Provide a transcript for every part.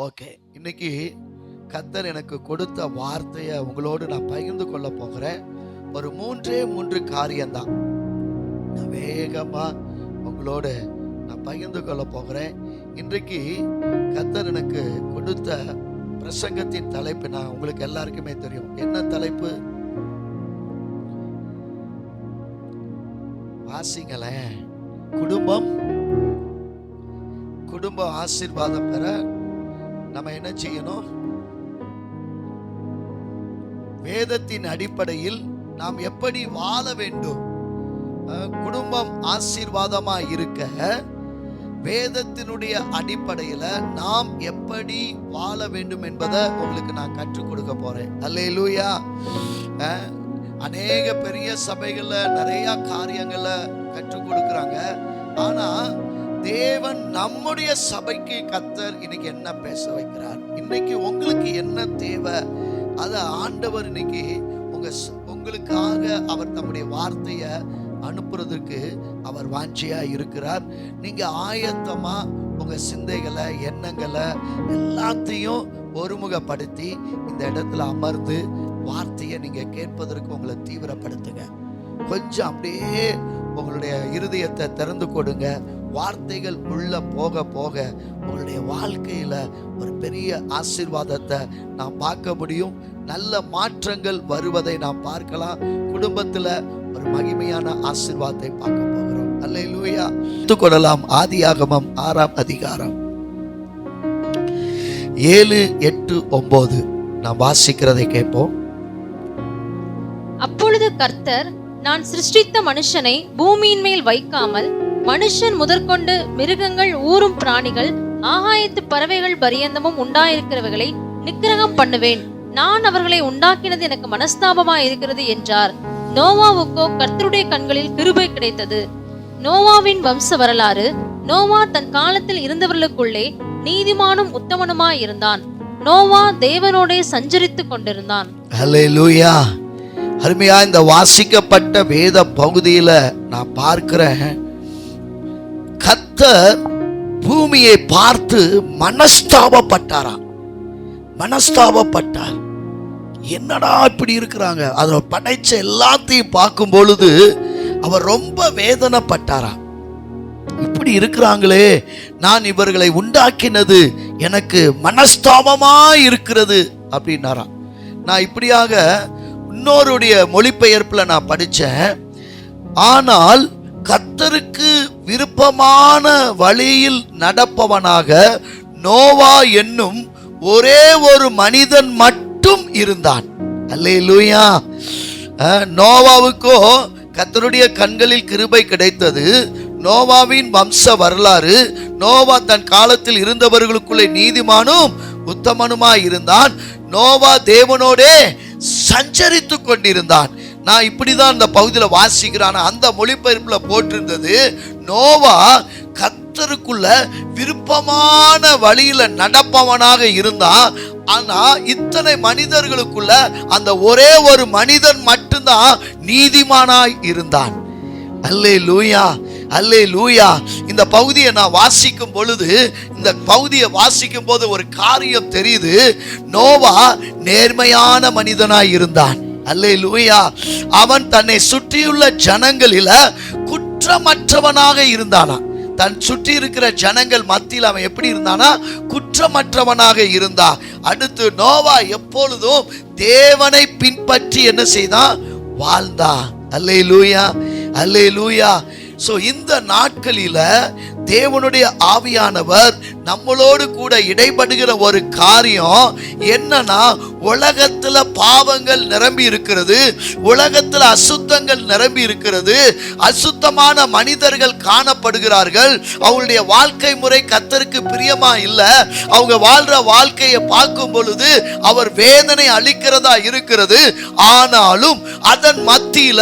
Okay, இன்னைக்கு கர்த்தர் எனக்கு கொடுத்த வார்த்தையை உங்களோடு நான் பகிர்ந்து கொள்ள போகிறேன். ஒரு மூன்று காரியம்தான் நான் வேகமா உங்களோடு நான் பகிர்ந்து கொள்ள போகிறேன். இன்றைக்கு கர்த்தர் எனக்கு கொடுத்த பிரசங்கத்தின் தலைப்பு நான் உங்களுக்கு எல்லாருக்குமே தெரியும். என்ன தலைப்பு? வாசிங்களேன். குடும்ப ஆசீர்வாதம் பெற நம்ம என்ன செய்யணும்? வேதத்தின் அடிப்படையில் நாம் எப்படி வாழ வேண்டும்? குடும்பம் ஆசீர்வாதமா இருக்க வேதத்தினுடைய அடிப்படையில நாம் எப்படி வாழ வேண்டும் என்பதை உங்களுக்கு நான் கற்றுக் கொடுக்க போறேன். அல்லேலூயா. அநேக பெரிய சபைகள்ல நிறைய காரியங்களை கற்றுக் கொடுக்கறாங்க. ஆனா தேவன் நம்முடைய சபைக்கு கர்த்தர் இன்னைக்கு என்ன பேச வைக்கிறார், இன்னைக்கு உங்களுக்கு என்ன தேவை, அத ஆண்டவர் இன்னைக்கு உங்களுக்காக அவர் தம்முடைய வார்த்தையை அனுப்புறதுக்கு அவர் வாஞ்சியா இருக்கிறார். நீங்க ஆயத்தமா உங்க சிந்தைகளை, எண்ணங்களை எல்லாத்தையும் ஒருமுகப்படுத்தி இந்த இடத்துல அமர்ந்து வார்த்தையை நீங்க கேட்பதற்கு உங்களை தீவிரப்படுத்துங்க. கொஞ்சம் அப்படியே உங்களுடைய இருதயத்தை திறந்து கொடுங்க. வார்த்தைகள் உள்ள போக போக உங்களுடைய வாழ்க்கையில ஒரு பெரிய ஆசீர்வாதத்தை நாம் பார்க்க முடியும். நல்ல மாற்றங்கள் வருவதை நாம் பார்க்கலாம். குடும்பத்துல ஒரு மகிமையான ஆசீர்வாதத்தை பார்க்க போகிறோம். அல்லேலூயா. எடுத்துக்கொள்ளலாம். ஆதியாகமம் 6ஆம் அதிகாரம் 7, 8, 9 நாம் வாசிக்கிறதை கேட்போம். அப்பொழுது கர்த்தர், நான் சிருஷ்டித்த மனுஷனை பூமியின் மேல் வைக்காமல் மனுஷன் முதற்கொண்டு மிருகங்கள், ஊரும் பிராணிகள், ஆகாயத்து பறவைகள் பரியந்தமும் உண்டாயிருக்கிறவைகளை நிக்கிரகம் பண்ணுவேன். நான் அவர்களை உண்டாக்கினது எனக்கு மனஸ்தாபமாய் இருக்கிறது என்றார். நோவாவுக்கோ கர்த்தருடைய கண்களில் கிருபை கிடைத்தது. நோவாவின் வம்ச வரலாறு. நோவா தன் காலத்தில் இருந்தவர்களுக்குள்ளே நீதிமானும் உத்தமனுமாய் இருந்தான். நோவா தேவனோடே சஞ்சரித்துக் கொண்டிருந்தான். அல்லேலூயா. அருமையா, இந்த வாசிக்கப்பட்ட வேத பகுதியில நான் பார்க்கிறேன், கர்த்தர் பூமியை பார்த்து மனஸ்தாபப்பட்டாராம். மனஸ்தாபப்பட்டார். என்னடா இப்படி இருக்கிறாங்க, அதை படைச்ச எல்லாத்தையும் பார்க்கும் பொழுது அவர் ரொம்ப வேதனைப்பட்டாராம். இப்படி இருக்கிறாங்களே, நான் இவர்களை உண்டாக்கினது எனக்கு மனஸ்தாபமா இருக்கிறது அப்படின்னாராம். நான் இப்படியாக இன்னொருடைய மொழிபெயர்ப்புல நான் படிச்சேன். ஆனால் கர்த்தருக்கு விருப்பமான வழியில் நடப்பவனாக நோவா என்னும் ஒரே ஒரு மனிதன் மட்டும் இருந்தான். அல்லேலூயா. நோவாவுக்கோ கர்த்தருடைய கண்களில் கிருபை கிடைத்தது. நோவாவின் வம்ச வரலாறு. நோவா தன் காலத்தில் இருந்தவர்களுக்குள்ளே நீதிமானும் உத்தமனுமாய் இருந்தான். நோவா தேவனோடே சஞ்சரித்து கொண்டிருந்தான். நான் இப்படிதான் அந்த பகுதியில் வாசிக்கிறான். அந்த மொழிபெயர்ப்புல போட்டிருந்தது, நோவா கர்த்தருக்குள்ள விருப்பமான வழியில நடப்பவனாக இருந்தான். ஆனா இத்தனை மனிதர்களுக்குள்ள அந்த ஒரே ஒரு மனிதன் மட்டும்தான் நீதிமானாய் இருந்தான். அல்லேலூயா, அல்லேலூயா. இந்த பகுதியை நான் வாசிக்கும் பொழுது, இந்த பகுதியை வாசிக்கும் போது ஒரு காரியம் தெரியுது. நோவா நேர்மையான மனிதனாய் இருந்தான். அல்லேலூயா. அவன் தன்னை சுற்றியுள்ள ஜனங்களில குற்றமற்றவனாக இருந்தானா. தன் சுற்றி இருக்கிற ஜனங்கள் மத்தியில் அவன் எப்படி இருந்தானா? குற்றமற்றவனாக இருந்தான். அடுத்து நோவா எப்பொழுதும் தேவனை பின்பற்றி என்ன செய்தான்? வாழ்ந்தான். அல்லேலூயா, அல்லேலூயா. சோ இந்த நாட்களில தேவனுடைய ஆவியானவர் நம்மளோடு கூட இடைபடுகிற ஒரு காரியம் என்னன்னா, உலகத்துல பாவங்கள் நிரம்பி இருக்கிறது, உலகத்துல அசுத்தங்கள் நிரம்பி இருக்கிறது, அசுத்தமான மனிதர்கள் காணப்படுகிறார்கள். அவங்களுடைய வாழ்க்கை முறை கர்த்தருக்கு பிரியமா இல்ல. அவங்க வாழ்ற வாழ்க்கையை பார்க்கும் பொழுது அவர் வேதனை அளிக்கிறதா இருக்கிறது. ஆனாலும் அதன் மத்தியில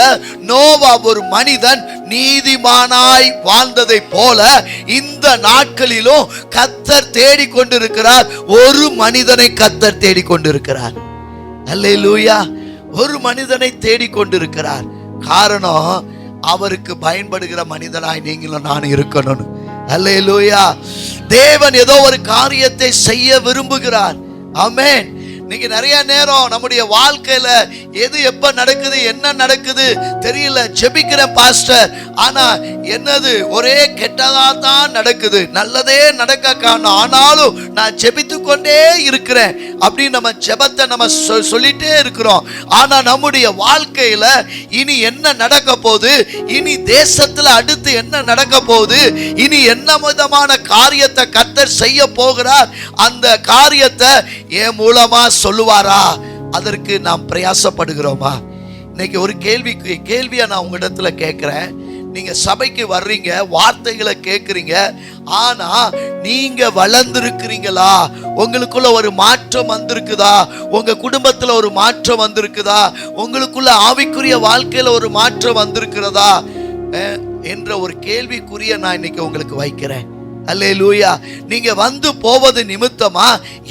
நோவா ஒரு மனிதன் நீதிமானாய் வாழ்ந்ததை போல இந்த நாட்களிலும் கர்த்தர் தேடிக்கொண்டிருக்கிறார். ஒரு மனிதனை கர்த்தர் தேடிக்கொண்டிருக்கிறார். அல்லேலூயா. ஒரு மனிதனை தேடிக்கொண்டிருக்கிறார். காரணம், அவருக்கு பயன்படுகிற மனிதனாய் நீங்களும் நான் இருக்கணும். அல்லேலூயா. தேவன் ஏதோ ஒரு காரியத்தை செய்ய விரும்புகிறார். ஆமென். இன்னைக்கு நிறைய நேரம் நம்முடைய வாழ்க்கையில எது எப்ப நடக்குது என்ன நடக்குது தெரியல. ஜெபிக்கிறேன் பாஸ்டர், ஆனா என்னது ஒரே கெட்டதா தான் நடக்குது, நல்லதே நடக்க காரணம். ஆனாலும் நான் ஜெபித்து கொண்டே இருக்கிறேன் அப்படின்னு நம்ம ஜெபத்தை நம்ம சொல்லிட்டே இருக்கிறோம். ஆனா நம்முடைய வாழ்க்கையில இனி என்ன நடக்க போகுது, இனி தேசத்துல அடுத்து என்ன நடக்க போகுது, இனி என்ன விதமான காரியத்தை கர்த்தர் செய்ய போகிறார், அந்த காரியத்தை என் மூலமா சொல்லுவாரா, அதற்கு நாம் பிரயாசப்படுகிறோமா? இன்னைக்கு ஒரு கேள்வியா நான் உங்களிடத்துல கேட்கிறேன். நீங்க சபைக்கு வர்றீங்க, வார்த்தைகளை கேட்குறீங்க, ஆனா நீங்க வளர்ந்திருக்கிறீங்களா? உங்களுக்குள்ள ஒரு மாற்றம் வந்திருக்குதா? உங்க குடும்பத்துல ஒரு மாற்றம் வந்திருக்குதா? உங்களுக்குள்ள ஆவிக்குரிய வாழ்க்கையில ஒரு மாற்றம் வந்திருக்கிறதா என்ற ஒரு கேள்விக்குரிய நான் இன்னைக்கு உங்களுக்கு வைக்கிறேன். அல்லேலூயா. நீங்க வந்து போவது நிமித்தமா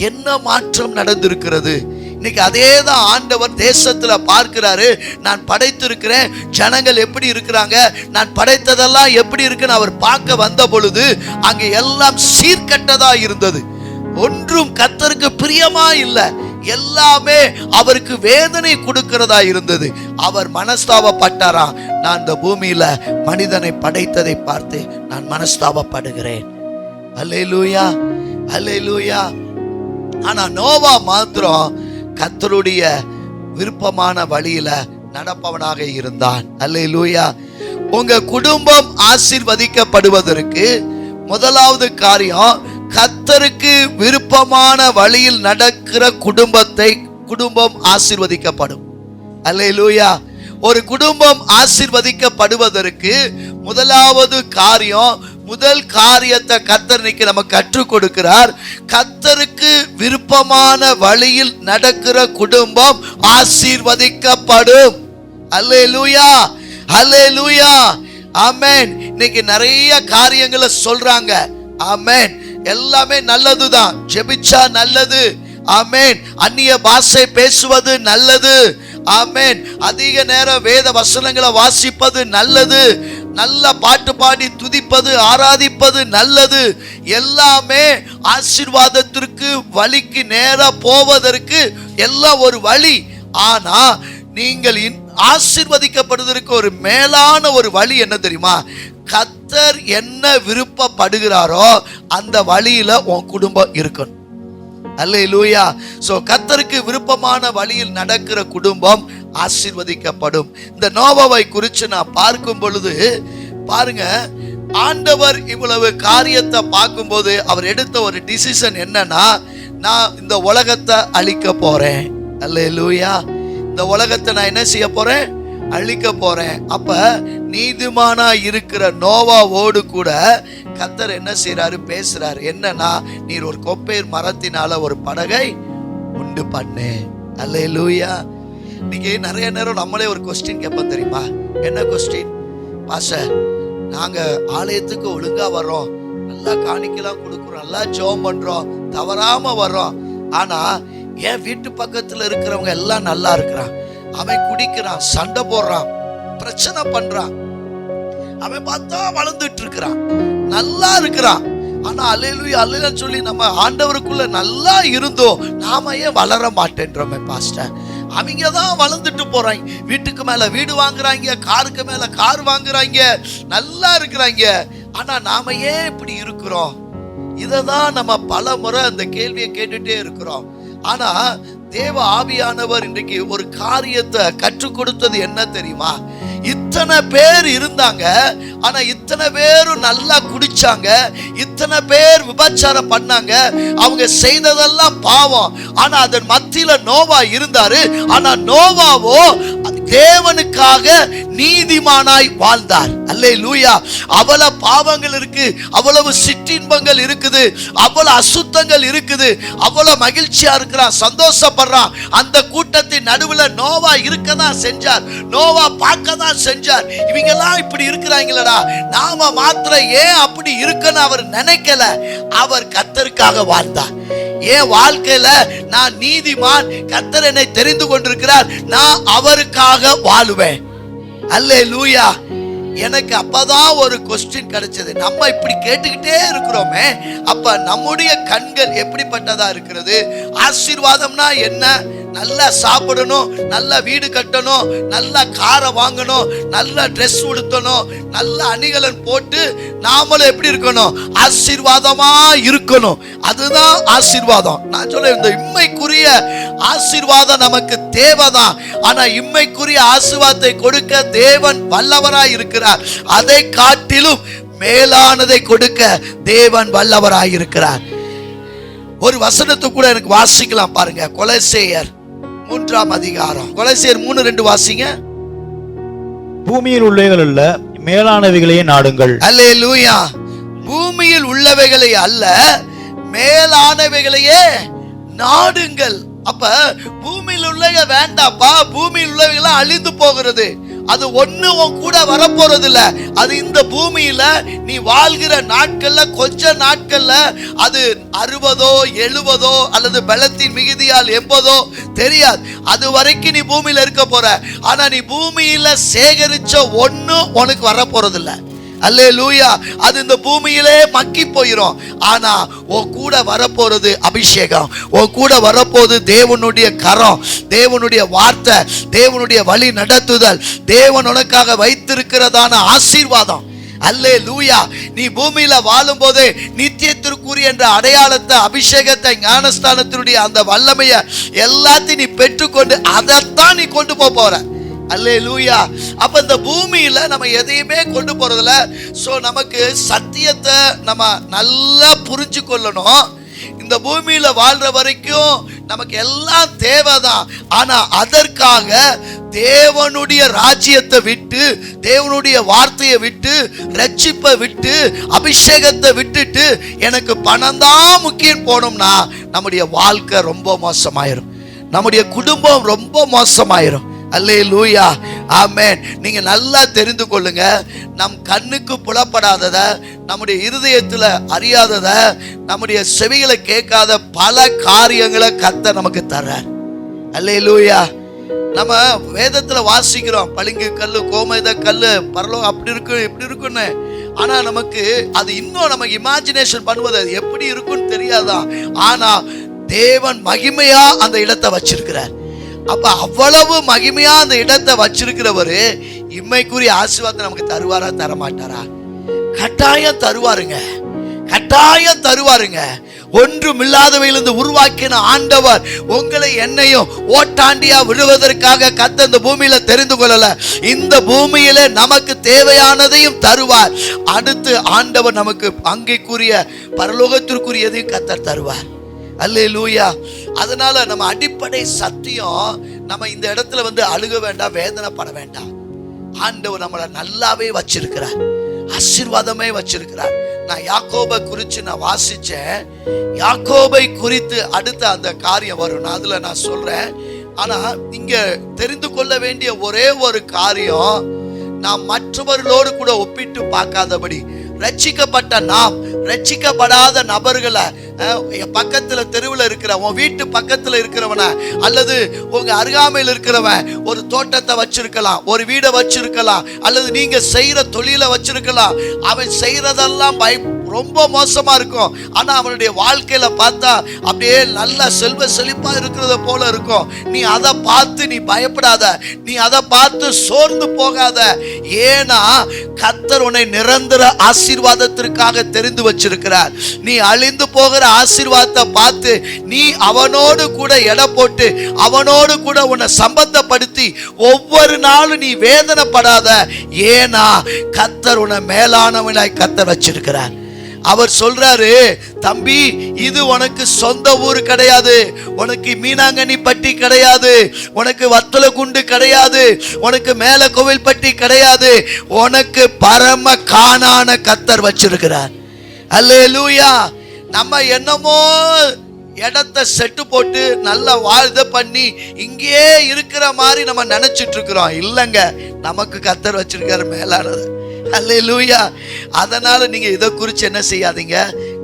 என்ன மாற்றம் நடந்திருக்கிறது? இன்னைக்கு அதே தான் ஆண்டவர் தேசத்துல பார்க்கிறாரு. நான் படைத்திருக்கிறேன், ஜனங்கள் எப்படி இருக்கிறாங்க, நான் படைத்ததெல்லாம் எப்படி இருக்குன்னு அவர் பார்க்க வந்த பொழுது அங்க எல்லாம் சீர்கட்டதா இருந்தது. ஒன்றும் கர்த்தருக்கு பிரியமா இல்லை, எல்லாமே அவருக்கு வேதனை கொடுக்கிறதா இருந்தது. அவர் மனஸ்தாபப்பட்டாரா, நான் இந்த பூமியில மனிதனை படைத்ததை பார்த்து நான் மனஸ்தாபப்படுகிறேன். அல்லேலூயா, அல்லேலூயா. ஆனா நோவா மாத்திரம் கர்த்தருடைய விருப்பமான வழியில நடப்பவனாக இருந்தான். அல்லேலூயா. உங்க குடும்பம் ஆசீர்வதிக்கப்படுவதற்கு முதலாவது காரியம், கர்த்தருக்கு விருப்பமான வழியில் நடக்கிற குடும்பம் ஆசீர்வதிக்கப்படும். அல்லேலூயா. ஒரு குடும்பம் ஆசீர்வதிக்கப்படுவதற்கு முதலாவது காரியம், முதல் காரியத்தை கர்த்தர் இன்னைக்கு நமக்கு கற்றுக் கொடுக்கிறார். கர்த்தருக்கு விருப்பமான வழியில் நடக்கிற குடும்பம் ஆசீர்வதிக்கப்படும். அல்லேலூயா, அல்லேலூயா, ஆமென். இன்னைக்கு நிறைய காரியங்களை சொல்றாங்க. ஆமென். எல்லாமே நல்லதுதான், ஜெபிச்சா நல்லது. ஆமென். அந்நிய பாஷை பேசுவது நல்லது. ஆமென். அதிக நேரம் வேத வசனங்களை வாசிப்பது நல்லது. நல்ல பாட்டு பாடி துதிப்பது, ஆராதிப்பது நல்லது. எல்லாமே ஆசீர்வாதத்திற்கு வழிக்கு நேரா போவதற்கு எல்லாம் ஒரு வழி. ஆனா நீங்கள் ஆசீர்வதிக்கப்படுவதற்கு ஒரு மேலான ஒரு வழி என்ன தெரியுமா? கர்த்தர் என்ன விருப்பப்படுகிறாரோ அந்த வழியில உன் குடும்பம் இருக்கணும். அல்லேலூயா. சோ கர்த்தருக்கு விருப்பமான வழியில் நடக்கிற குடும்பம் ஆசீர்வதிக்கப்படும். இந்த நோவாவை குறித்து நான் பார்க்கும் பொழுது பாருங்க, ஆண்டவர் இவ்வளவு காரியத்தை பார்க்கும்போது அவர் எடுத்த ஒரு டிசிஷன் என்னன்னா, நான் இந்த உலகத்தை அழிக்க போறேன். அல்லேலூயா. இந்த உலகத்தை நான் என்ன செய்ய போறேன்? அழிக்க போறேன். அப்ப நீதிமானா இருக்கிற நோவாவோடு கூட கர்த்தர் என்ன செய்யறாரு? பேசுறாரு. என்னன்னா, நீர் ஒரு கொப்பேர் மரத்தினால ஒரு படகை உண்டு பண்ணு. அல்லேலூயா. இன்னைக்கு நிறைய நேரம் நம்மளே ஒரு கொஸ்டின் கேட்போம் தெரியுமா? என்ன கொஸ்டின்? பாஸ்டர், நாங்க ஆலயத்துக்கு ஒழுங்கா வர்றோம், நல்லா காணிக்கலாம் கொடுக்குறோம், நல்லா ஜெபம் பண்றோம், தவறாம வர்றோம், ஆனா என் வீட்டு பக்கத்துல இருக்கிறவங்க எல்லாம் நல்லா இருக்கிறான், அவன் குடிக்கிறான், சண்டை போடுறான், பிரச்சனை பண்றான், அவன் பார்த்தா வளர்ந்துட்டு இருக்கிறான், நல்லா இருக்கிறான். ஆனா அல்லேலூயா அல்லேலூயா சொல்லி நம்ம ஆண்டவருக்குள்ள நல்லா இருந்தோம், நாம ஏன் வளர மாட்டேன்றோமே பாஸ்டர்? அவங்க தான் வளர்ந்துட்டு போறாங்க, வீட்டுக்கு மேல வீடு வாங்குறாங்க, காருக்கு மேல கார் வாங்குறாங்க, நல்லா இருக்கிறாங்க. ஆனா நாம ஏன் இப்படி இருக்கிறோம்? இததான் நம்ம பல முறை அந்த கேள்வியை கேட்டுட்டே இருக்கிறோம். ஆனா தேவ ஆவியானவர் இன்றைக்கு ஒரு காரியத்தை கற்றுக் கொடுத்தது என்ன தெரியுமா? இத்தனை பேர் இருந்தாங்க, ஆனா இத்தனை பேரும் நல்லா குடிச்சாங்க, இத்தனை பேர் விபச்சாரம் பண்ணாங்க, அவங்க செய்ததெல்லாம் பாவம். ஆனா அதன் மத்தியில நோவா இருந்தாரு. ஆனா நோவாவோ தேவனுக்காக நீதிமானாய் வாழ்ந்தார். அல்லேலூயா. அவ்வளவு பாவங்கள் இருக்கு, அவ்வளவு சிற்றின்பங்கள் இருக்குது, அவ்வளவு அசுத்தங்கள் இருக்குது, அவ்வளவு மகிழ்ச்சியா இருக்கிறான், சந்தோஷப்படுறான். அந்த கூட்டத்தின் நடுவுல நோவா இருக்கதான் செஞ்சார், நோவா பார்க்கதான் செஞ்சார். இவங்க எல்லாம் இப்படி இருக்கிறாங்களடா, நாம மாத்திரம் ஏன் அப்படி இருக்கன்னு அவர் நினைக்கல. அவர் கர்த்தருக்காக வாழ்ந்தார். என் வாழ்க்கையில நான் நீதிமான், கர்த்தர் என்னை தெரிந்து கொண்டிருக்கிறார், நான் அவருக்காக வாழுவேன். அல்லேலூயா. எனக்கு அப்பதான் ஒரு கொஸ்டின் கிடைச்சது. நம்ம இப்படி கேட்டுக்கிட்டே இருக்கிறோமே, அப்ப நம்முடைய கண்கள் எப்படிப்பட்டதா இருக்கிறது? ஆசீர்வாதம்னா என்ன? நல்லா சாப்பிடணும், நல்ல வீடு கட்டணும், நல்ல காரை வாங்கணும், நல்ல ட்ரெஸ் உடுத்தணும், நல்ல அணிகலன் போட்டு நாமளும் எப்படி இருக்கணும்? ஆசீர்வாதமா இருக்கணும். அதுதான் ஆசீர்வாதம். நான் சொல்றேன், இந்த இம்மைக்குரிய ஆசீர்வாதம் நமக்கு தேவைதான். ஆனா இம்மைக்குரிய ஆசீர்வாதத்தை கொடுக்க தேவன் வல்லவராய் இருக்கிறார். அதை காட்டிலும் மேலானதை கொடுக்க தேவன் வல்லவராய் இருக்கிறார். ஒரு வசனத்தை கூட எனக்கு வாசிக்கலாம் பாருங்க. கொலோசையர் 3ஆம் அதிகாரம், கொலோசையர் 3:2 வாசிங்க. பூமியில் உள்ளவைகள் மேலானவைகளையே நாடுங்கள். அல்லேலூயா. பூமியில் உள்ளவைகளை அல்ல, மேலானவைகளையே நாடுங்கள். அப்ப பூமியில் உள்ளவங்க வேண்டாப்பா, பூமியில் உள்ளவைகளை அழிந்து போகிறது. அது ஒண்ணு உன் கூட வரப்போறது இல்ல. அது இந்த பூமியில நீ வாழ்கிற நாட்கள்ல, கொஞ்ச நாட்கள்ல அது 60 70 அல்லது பலத்தின் மிகுதியால் 80 தெரியாது. அது வரைக்கும் நீ பூமியில இருக்க போற. ஆனா நீ பூமியில சேகரிச்ச ஒண்ணு உனக்கு வரப்போறது இல்ல. அல்லேலூயா. அது இந்த பூமியிலே மக்கி போயிடும். ஆனா உன் கூட வரப்போறது அபிஷேகம். உன் கூட வரப்போது தேவனுடைய கரம், தேவனுடைய வார்த்தை, தேவனுடைய வழி நடத்துதல், தேவன் உனக்காக வைத்திருக்கிறதான ஆசீர்வாதம். அல்லேலூயா. நீ பூமியில வாழும் போதே நித்தியத்திற்குரிய என்ற அடையாளத்தை, அபிஷேகத்தை, ஞானஸ்தானத்தினுடைய அந்த வல்லமைய எல்லாத்தையும் நீ பெற்றுக்கொண்டு அதைத்தான் நீ கொண்டு போற. அல்லேலூயா. அப்ப இந்த பூமியில நம்ம எதையுமே கொண்டு போறதில்ல. சோ நமக்கு சத்தியத்தை நம்ம நல்லா புரிஞ்சு கொள்ளணும். இந்த பூமியில வாழ்ற வரைக்கும் நமக்கு எல்லாம் தேவைதான். ஆனா அதற்காக தேவனுடைய ராஜ்யத்தை விட்டு, தேவனுடைய வார்த்தையை விட்டு, ரட்சிப்பை விட்டு, அபிஷேகத்தை விட்டுட்டு எனக்கு பணம் தான் முக்கியம் போனோம்னா நம்முடைய வாழ்க்கை ரொம்ப மோசமாயிரும். நம்முடைய குடும்பம் ரொம்ப மோசமாயிரும். அல்லேலூயா. ஆமென். நீங்க நல்லா தெரிந்து கொள்ளுங்க, நம் கண்ணுக்கு புலப்படாதத, நம்முடைய இருதயத்துல அறியாதத, நம்முடைய செவிகளை கேட்காத பல காரியங்களை கர்த்தர் நமக்கு தர்றார். அல்லேலூயா. நம்ம வேதத்துல வாசிக்கிறோம், பளிங்கு கல்லு, கோமேத கல்லு, பரலோகம் அப்படி இருக்கு இப்படி இருக்குன்னு. ஆனா நமக்கு அது இன்னும் நமக்கு இமேஜினேஷன் பண்ணுவது அது எப்படி இருக்குன்னு தெரியாதான். ஆனா தேவன் மகிமையா அந்த இடத்தை வச்சிருக்கிறார். அப்ப அவ்வளவு மகிமையா அந்த இடத்தை வச்சிருக்கிறவரு இம்மைக்குரிய ஆசீர்வாதத்தை நமக்கு தருவாரா தரமாட்டாரா? கட்டாயம் தருவாருங்க, கட்டாயம் தருவாருங்க. ஒன்றுமில்லாதவையிலிருந்து உருவாக்கின ஆண்டவர் உங்களை என்னையும் ஓட்டாண்டியா விடுவதற்காக கர்த்தர் இந்த பூமியில தெரிந்து கொள்ளல. இந்த பூமியில நமக்கு தேவையானதையும் தருவார். அடுத்து ஆண்டவர் நமக்கு அங்கேக்குரிய பரலோகத்திற்குரியதையும் கர்த்தர் தருவார். அல்லேலூயா. அதனால நம்ம அடிப்படை சத்தியம், நம்ம இந்த இடத்துல அழுக வேண்டாம், வேதனைப்பட வேண்டாம். ஆண்டவர் நம்மளை நல்லாவே வச்சிருக்கிறார், ஆசீர்வாதமே வச்சிருக்கிறார். நான் யாக்கோபை குறித்து நான் வாசிச்சேன். யாக்கோபை குறித்து அடுத்த அந்த காரியம் வரும், நான் அதுல நான் சொல்றேன். ஆனா இங்க தெரிந்து கொள்ள வேண்டிய ஒரே ஒரு காரியம், நாம் மற்றவர்களோடு கூட ஒப்பிட்டு பார்க்காதபடி ரட்சிக்கப்பட்ட நாம் ரட்சிக்கப்படாத நபர்களை, பக்கத்துல தெருவில் இருக்கிற, உன் வீட்டு பக்கத்துல இருக்கிறவன அல்லது உங்க அருகாமையில் இருக்கிறவன் ஒரு தோட்டத்தை வச்சிருக்கலாம், ஒரு வீடை வச்சிருக்கலாம், அல்லது நீங்க செய்யற தொழிலை வச்சிருக்கலாம். அவன் செய்யறதெல்லாம் ரொம்ப மோசமா இருக்கும். ஆனா அவனுடைய வாழ்க்கையில பார்த்தா அப்படியே நல்ல செல்வ செழிப்பா இருக்கிறத போல இருக்கும். நீ அதை பார்த்து நீ பயப்படாத, நீ அதை பார்த்து சோர்ந்து போகாத. ஏன்னா கர்த்தர் உன்னை நிரந்தர ஆசீர்வாதத்திற்காக தெரிந்து வச்சிருக்கிறார். நீ அழிந்து போகிற ஆசீர்வாதத்தை பார்த்து நீ அவனோடு கூட எடை போட்டு அவனோடு கூட உன்னை சம்பந்தப்படுத்தி ஒவ்வொரு நாளும் நீ வேதனைப்படாத. ஏன்னா கர்த்தர் உன்னை மேலானவனாய் கர்த்தர் வச்சிருக்கிறார். அவர் சொல்றாரு, தம்பி, இது உனக்கு சொந்த ஊர் கிடையாது, உனக்கு மீனாங்கனி பட்டி கிடையாது, உனக்கு வத்தல குண்டு கிடையாது, உனக்கு மேல கோவில் பட்டி கிடையாது, உனக்கு பரம கானான கர்த்தர் வச்சிருக்கிறார். அல்லேலூயா. நம்ம என்னமோ இடத்தை செட்டு போட்டு நல்லா வாழ்த பண்ணி இங்கேயே இருக்கிற மாதிரி நம்ம நினைச்சிட்டு இருக்கிறோம். இல்லைங்க, நமக்கு கர்த்தர் வச்சிருக்காரு மேலானது. அல்லேலூயா. அதனால நீங்க இதை குறித்து என்ன செய்யாதீங்க,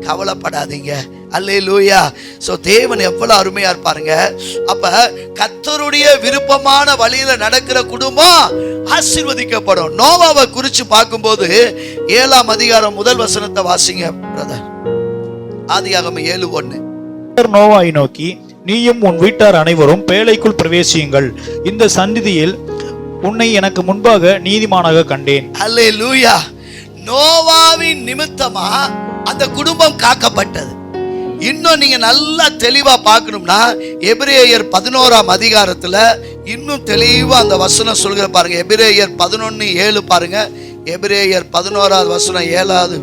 கவலைப்படாதீங்க. அல்லேலூயா. சோ தேவன் எவ்வளவு அருமையா இருப்பாருங்க. அப்ப கர்த்தருடைய விருப்பமான வழியில நடக்கிற குடும்பம் ஆசீர்வதிக்கப்படும். நோவாவை குறிச்சு பார்க்கும்போது 7ஆம் அதிகாரம் முதல் வசனத்தை வாசிங்க பிரதர். ஆதியாகமம் 7:1. நோவாவை நோக்கி, நீயும் உன் வீட்டார் அனைவரும் பேழைக்குள் பிரவேசியுங்கள், இந்த சந்நிதியில் உன்னை எனக்கு முன்பாக நீதிமானாக கண்டேன். அல்லேலூயா. நோவாவின் நிமித்தமா அந்த குடும்பம் காக்கப்பட்டது. இன்னும் நீங்க நல்லா தெளிவா பார்க்கணும்னா எபிரேயர் 11ஆம் அதிகாரத்துல இன்னும் தெளிவா அந்த வசனம் சொல்கிற பாருங்க. எபிரேயர் 11:7 பாருங்க. எபிரேயர் 11ஆவது வசனம் 7வது.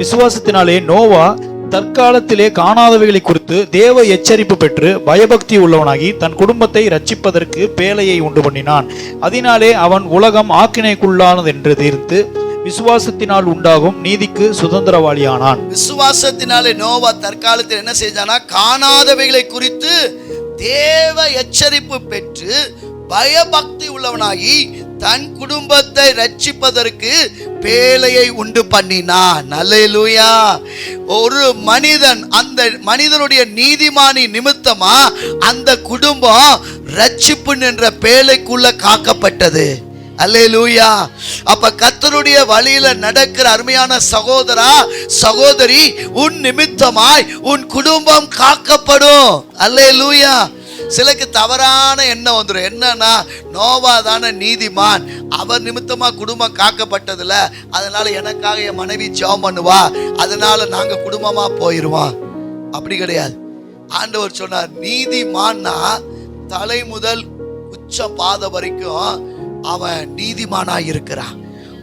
விசுவாசத்தினாலே நோவா தற்காலத்திலே காணாதவைகளை குறித்து தேவ எச்சரிப்பு பெற்று பயபக்தி உள்ளவனாகி தன் குடும்பத்தை ரட்சிப்பதற்கு பேழையை உண்டு பண்ணினான். அதனாலே அவன் உலகம் ஆக்கினைக்குள்ளானது என்று தீர்த்து விசுவாசத்தினால் உண்டாகும் நீதிக்கு சுதந்திரவாளியானான். விசுவாசத்தினாலே நோவா தற்காலத்தில் என்ன செஞ்சானா, காணாதவைகளை குறித்து தேவ எச்சரிப்பு பெற்று பயபக்தி உள்ளவனாகி தன் குடும்பத்தை ரட்சிப்பதற்கு பேழையை உண்டு பண்ணினான். அல்லேலூயா. ஒரு மனிதன், அந்த மனிதனுடைய நீதிமானி நிமித்தமா அந்த குடும்பம் ரட்சிப்பு என்ற பேழைக்குள்ள காக்கப்பட்டது. அல்லேலூயா. அப்ப கர்த்தருடைய வழியில நடக்கிற அருமையான சகோதரா சகோதரி, உன் நிமித்தமாய் உன் குடும்பம் காக்கப்படும். அல்லேலூயா. சிலருக்கு தவறான எண்ணம் வந்துடும். என்னன்னா, நோவா தானே நீதிமான், அவர் நிமித்தமா குடும்பம் காக்கப்பட்டதுல, அதனால எனக்காக என் மனைவி ஜெபம் பண்ணுவா, அதனால நாங்க குடும்பமா போயிருவோம். அப்படி கிடையாது. ஆண்டவர் சொன்னார், நீதிமான்னா தலை முதல் உச்ச பாத வரைக்கும் அவன் நீதிமானா இருக்கிறான்.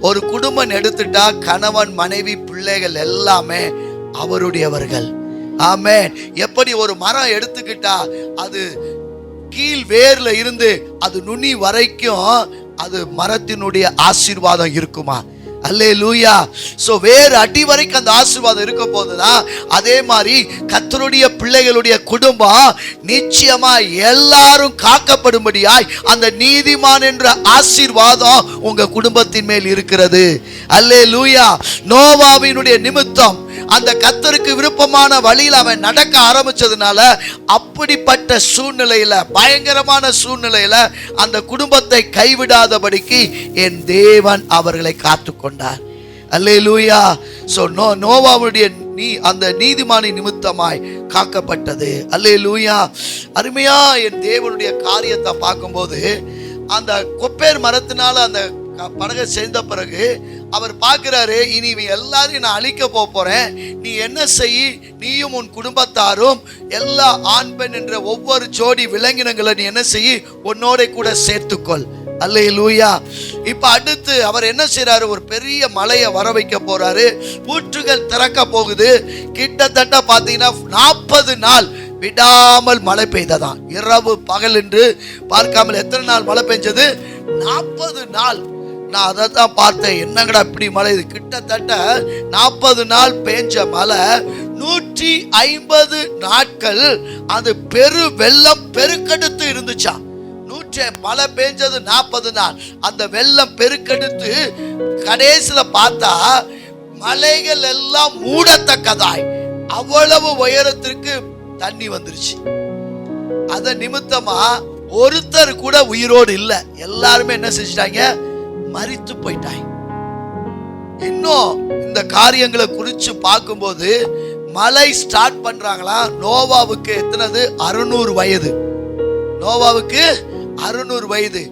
ஒரு குடும்பம் எடுத்துட்டா கணவன் மனைவி பிள்ளைகள் எல்லாமே அவருடையவர்கள். ஆமென். எப்படி ஒரு மரம் எடுத்துக்கிட்டா அது கீழ் வேர்ல இருந்து அது நுனி வரைக்கும் அது மரத்தினுடைய ஆசீர்வாதம் இருக்குமா? அல்லேலூயா. சோ வேறு அடி வரைக்கும் அந்த ஆசீர்வாதம் இருக்க போதுதான். அதே மாதிரி கர்த்தருடைய பிள்ளைகளுடைய குடும்பம் நிச்சயமா எல்லாரும் காக்கப்படும்படியாய் அந்த நீதிமான் என்ற ஆசீர்வாதம் உங்க குடும்பத்தின் மேல் இருக்கிறது. அல்லேலூயா. நோவாவினுடைய நிமித்தம் அந்த கர்த்தருக்கு விருப்பமான வழியில் அவன் நடக்க ஆரம்பிச்சதுனால அப்படிப்பட்ட சூழ்நிலையில, பயங்கரமான சூழ்நிலையில அந்த குடும்பத்தை கைவிடாதபடிக்கு என் தேவன் அவர்களை காத்துக்கொண்டார். அல்லேலூயா. சோ நோவாவுடைய அந்த நீதிமானி நிமித்தமாய் காக்கப்பட்டது. அல்லேலூயா. அருமையா என் தேவனுடைய காரியத்தை பார்க்கும்போது, அந்த கொப்பேர் மரத்தினால அந்த படகை செய்த பிறகு அவர் பார்க்கிறாரு, இனி எல்லாரையும் நான் அழிக்க போறேன், நீ என்ன செய், நீயும் உன் குடும்பத்தாரும் எல்லா ஆண் பெண் என்ற ஒவ்வொரு ஜோடி விலங்கினங்களை நீ என்ன செய், உன்னோட கூட சேர்த்துக்கொள். அல்லேலூயா. இப்ப அடுத்து அவர் என்ன செய்யறாரு, ஒரு பெரிய மலையை வர வைக்க போறாரு. ஊற்றுகள் திறக்க போகுது. கிட்டத்தட்ட பாத்தீங்கன்னா 40 நாள் விடாமல் மழை பெய்ததான். இரவு பகல் என்று பார்க்காமல் எத்தனை நாள் மழை பெஞ்சது? 40 நாள். நான் அதை தான் பார்த்தேன், என்னங்கடா இப்படி மழை, இது கிட்டத்தட்ட 40 நாள் பெஞ்ச மழை 150 நாட்கள் அது பெரு வெள்ளம் பெருக்கெடுத்து இருந்துச்சா. மழை பெஞ்சது 40 நாள், அந்த வெள்ளம் பெருக்கெடுத்து கடைசியில பார்த்தா மலைகள் எல்லாம் மூடத்தக்கதாய் அவ்வளவு உயரத்திற்கு தண்ணி வந்துருச்சு. அத நிமித்தமா ஒருத்தர் கூட உயிரோடு இல்ல, எல்லாருமே என்ன செஞ்சிட்டாங்க, மரித்து போயிட்டாங்க. இன்னும் இந்த காரியங்களை குறிச்சு பார்க்கும்போது மலை ஸ்டார்ட் பண்றாங்களா. நோவாவுக்கு எத்தனது? 600 வயது. நோவாவுக்கு 600 வயது.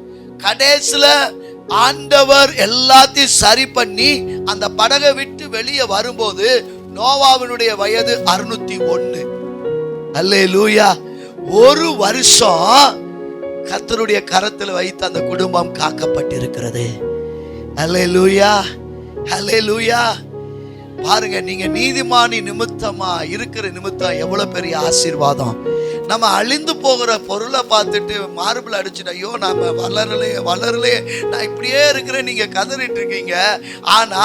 கடைசியில ஆண்டவர் எல்லாத்தையும் சரி பண்ணி அந்த படகை விட்டு வெளியே வரும்போது நோவாவினுடைய வயது 601. அல்லேலூயா. ஒரு வருஷம் கர்த்தருடைய கரத்தில் வைத்து அந்த குடும்பம் காக்கப்பட்டிருக்கிறது. அல்லேலூயா. அல்லேலூயா. பாருங்க, நீங்க நீதிமானி நிமித்தமா இருக்கிற நிமித்தம் எவ்வளவு பெரிய ஆசீர்வாதம். நம்ம அழிந்து போகிற பொருளை பார்த்துட்டு மார்பிள் அடிச்சுட்டு, ஐயோ நாம வளரலே நான் இப்படியே இருக்கிறேன் நீங்க கதறிட்டு இருக்கீங்க. ஆனா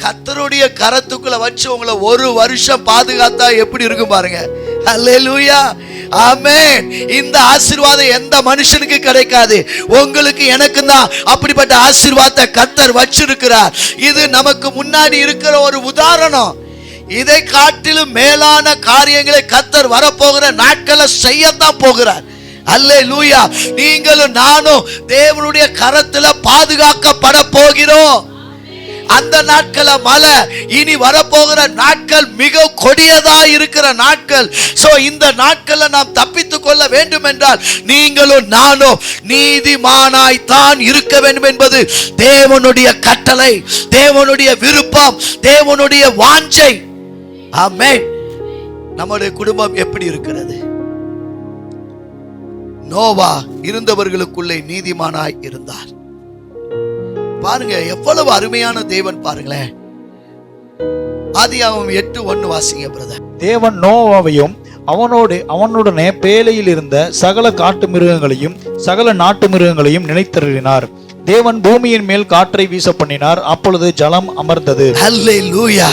கர்த்தருடைய கரத்துக்குள்ள வச்சு உங்களை ஒரு வருஷம் பாதுகாத்தா எப்படி இருக்கும் பாருங்க. அல்லேலூயா. ஆமென். இந்த ஆசீர்வாதம் எந்த மனுஷனுக்கு கிடைக்காது, உங்களுக்கு எனக்கு தான் அப்படிப்பட்ட ஆசீர்வாதத்தை கர்த்தர் வச்சிருக்கிறார். இது நமக்கு முன்னாடி இருக்கிற ஒரு உதாரணம். இதை காட்டிலும் மேலான காரியங்களை கர்த்தர் வரப்போகிற நாட்களை செய்யத்தான் போகிறார். அல்லேலூயா. நீங்களும் நானும் தேவனுடைய கரத்துல பாதுகாக்கப்பட போகிறோம். அந்த நாட்கள மழை, இனி வரப்போகிற நாட்கள் மிக கொடியதா இருக்கிற நாட்கள். சோ இந்த நாட்களை நாம் தப்பித்துக் கொள்ள வேண்டும் என்றால் நீங்களும் நானும் நீதிமானாய் தான் இருக்க வேண்டும் என்பது தேவனுடைய கட்டளை, தேவனுடைய விருப்பம், தேவனுடைய வாஞ்சை. ஆமென். நம்முடைய குடும்பம் எப்படி இருக்கிறது? நோவா இருந்தவர்களுக்குள்ளே நீதிமானாய் இருந்தார். பாருங்க எவ்வளவு அருமையான தேவன் பாருங்களேன். ஆதியாகமம் 8:1 வாசிங்க பிரதர். தேவன் நோவாவையும் அவனுடனே பேழையில் இருந்த சகல காட்டு மிருகங்களையும் சகல நாட்டு மிருகங்களையும் நினைத்தருளினார். தேவன் பூமியின் மேல் காற்றை வீச பண்ணினார். அப்பொழுது ஜலம் அமர்ந்தது. அல்லேலூயா.